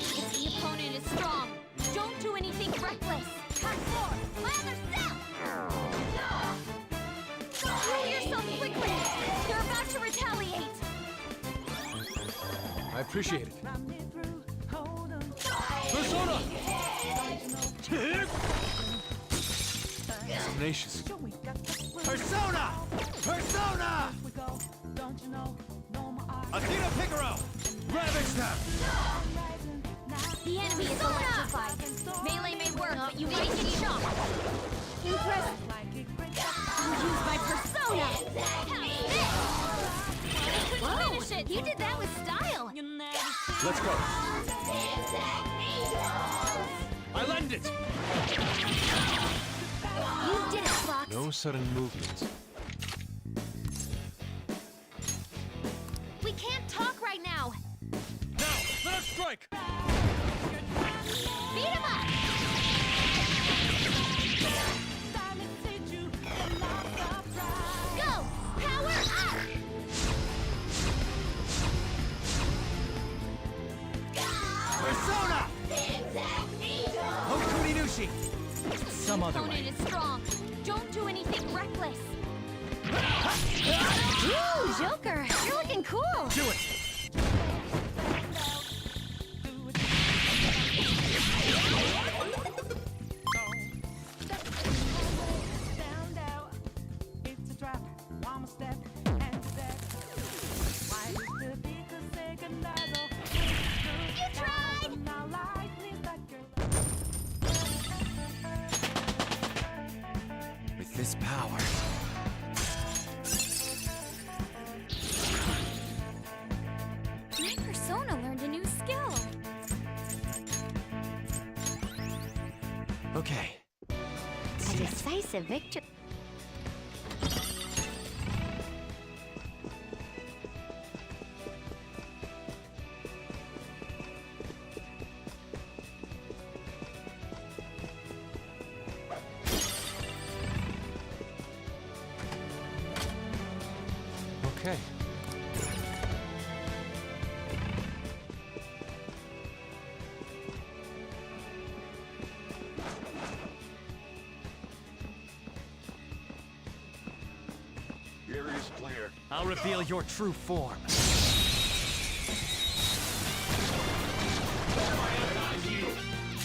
If the opponent is strong, don't do anything reckless. Cut more. Lather cell! Prove yourself quickly. They're about to retaliate. I appreciate it. Persona! It's tenacious. Persona! Persona! Athena Picaro! Ravage them! The enemy is electrified. Melee may work, but you might get shocked. Impressive. I'll use my persona. I couldn't finish it. You did that with style. Let's go. I lend it. You did it, Fox. No sudden movements. We can't talk right now. Now, let us strike. Beat him up. Go. Power up. Persona! Okuninushi! Some other Opponent way. is strong. Don't do anything reckless. Ooh, Joker, you're looking cool. Do it! You tried. Okay. A decisive victory. Okay. Area's clear. I'll reveal your true form.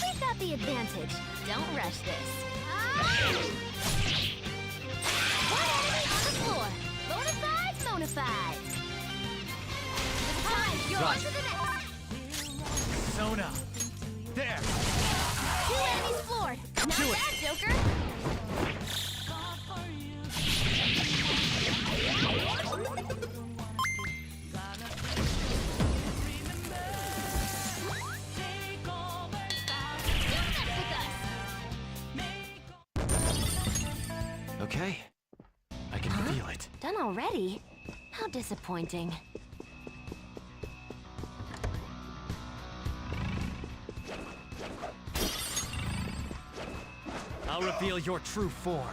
We've got the advantage. Don't rush this. One enemy on the floor. Bonafide, bonafide. The time, you're on to the next. Sona. There. 2 enemies floored. Not bad, Joker. Okay. I can feel it. Done already? How disappointing. I'll reveal your true form.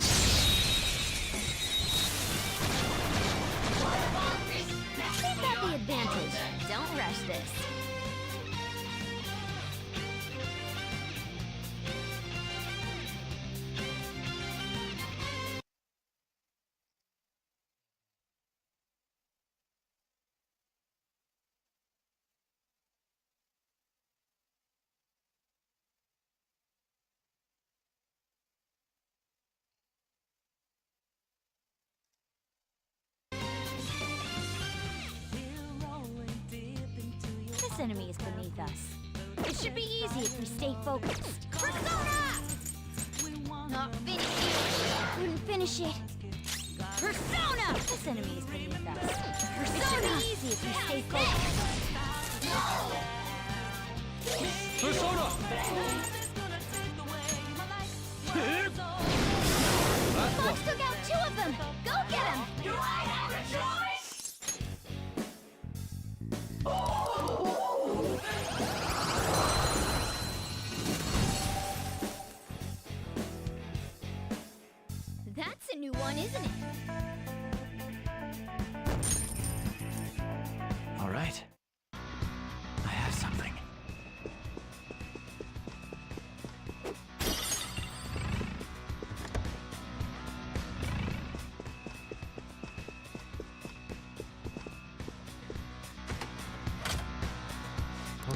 We've got the advantage. Don't rush this. This enemy is beneath us. It should be easy if we stay focused. Persona! Not finished. Couldn't finish it. Persona! This enemy is beneath us. Persona! It should be easy if we stay focused. Persona! Fox took out 2 of them! Go get him! Do I have a choice? That's a new one, isn't it? All right. I have something.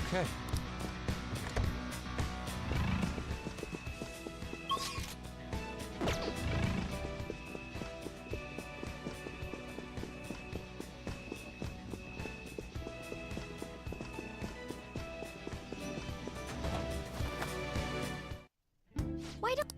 Okay. Why don't...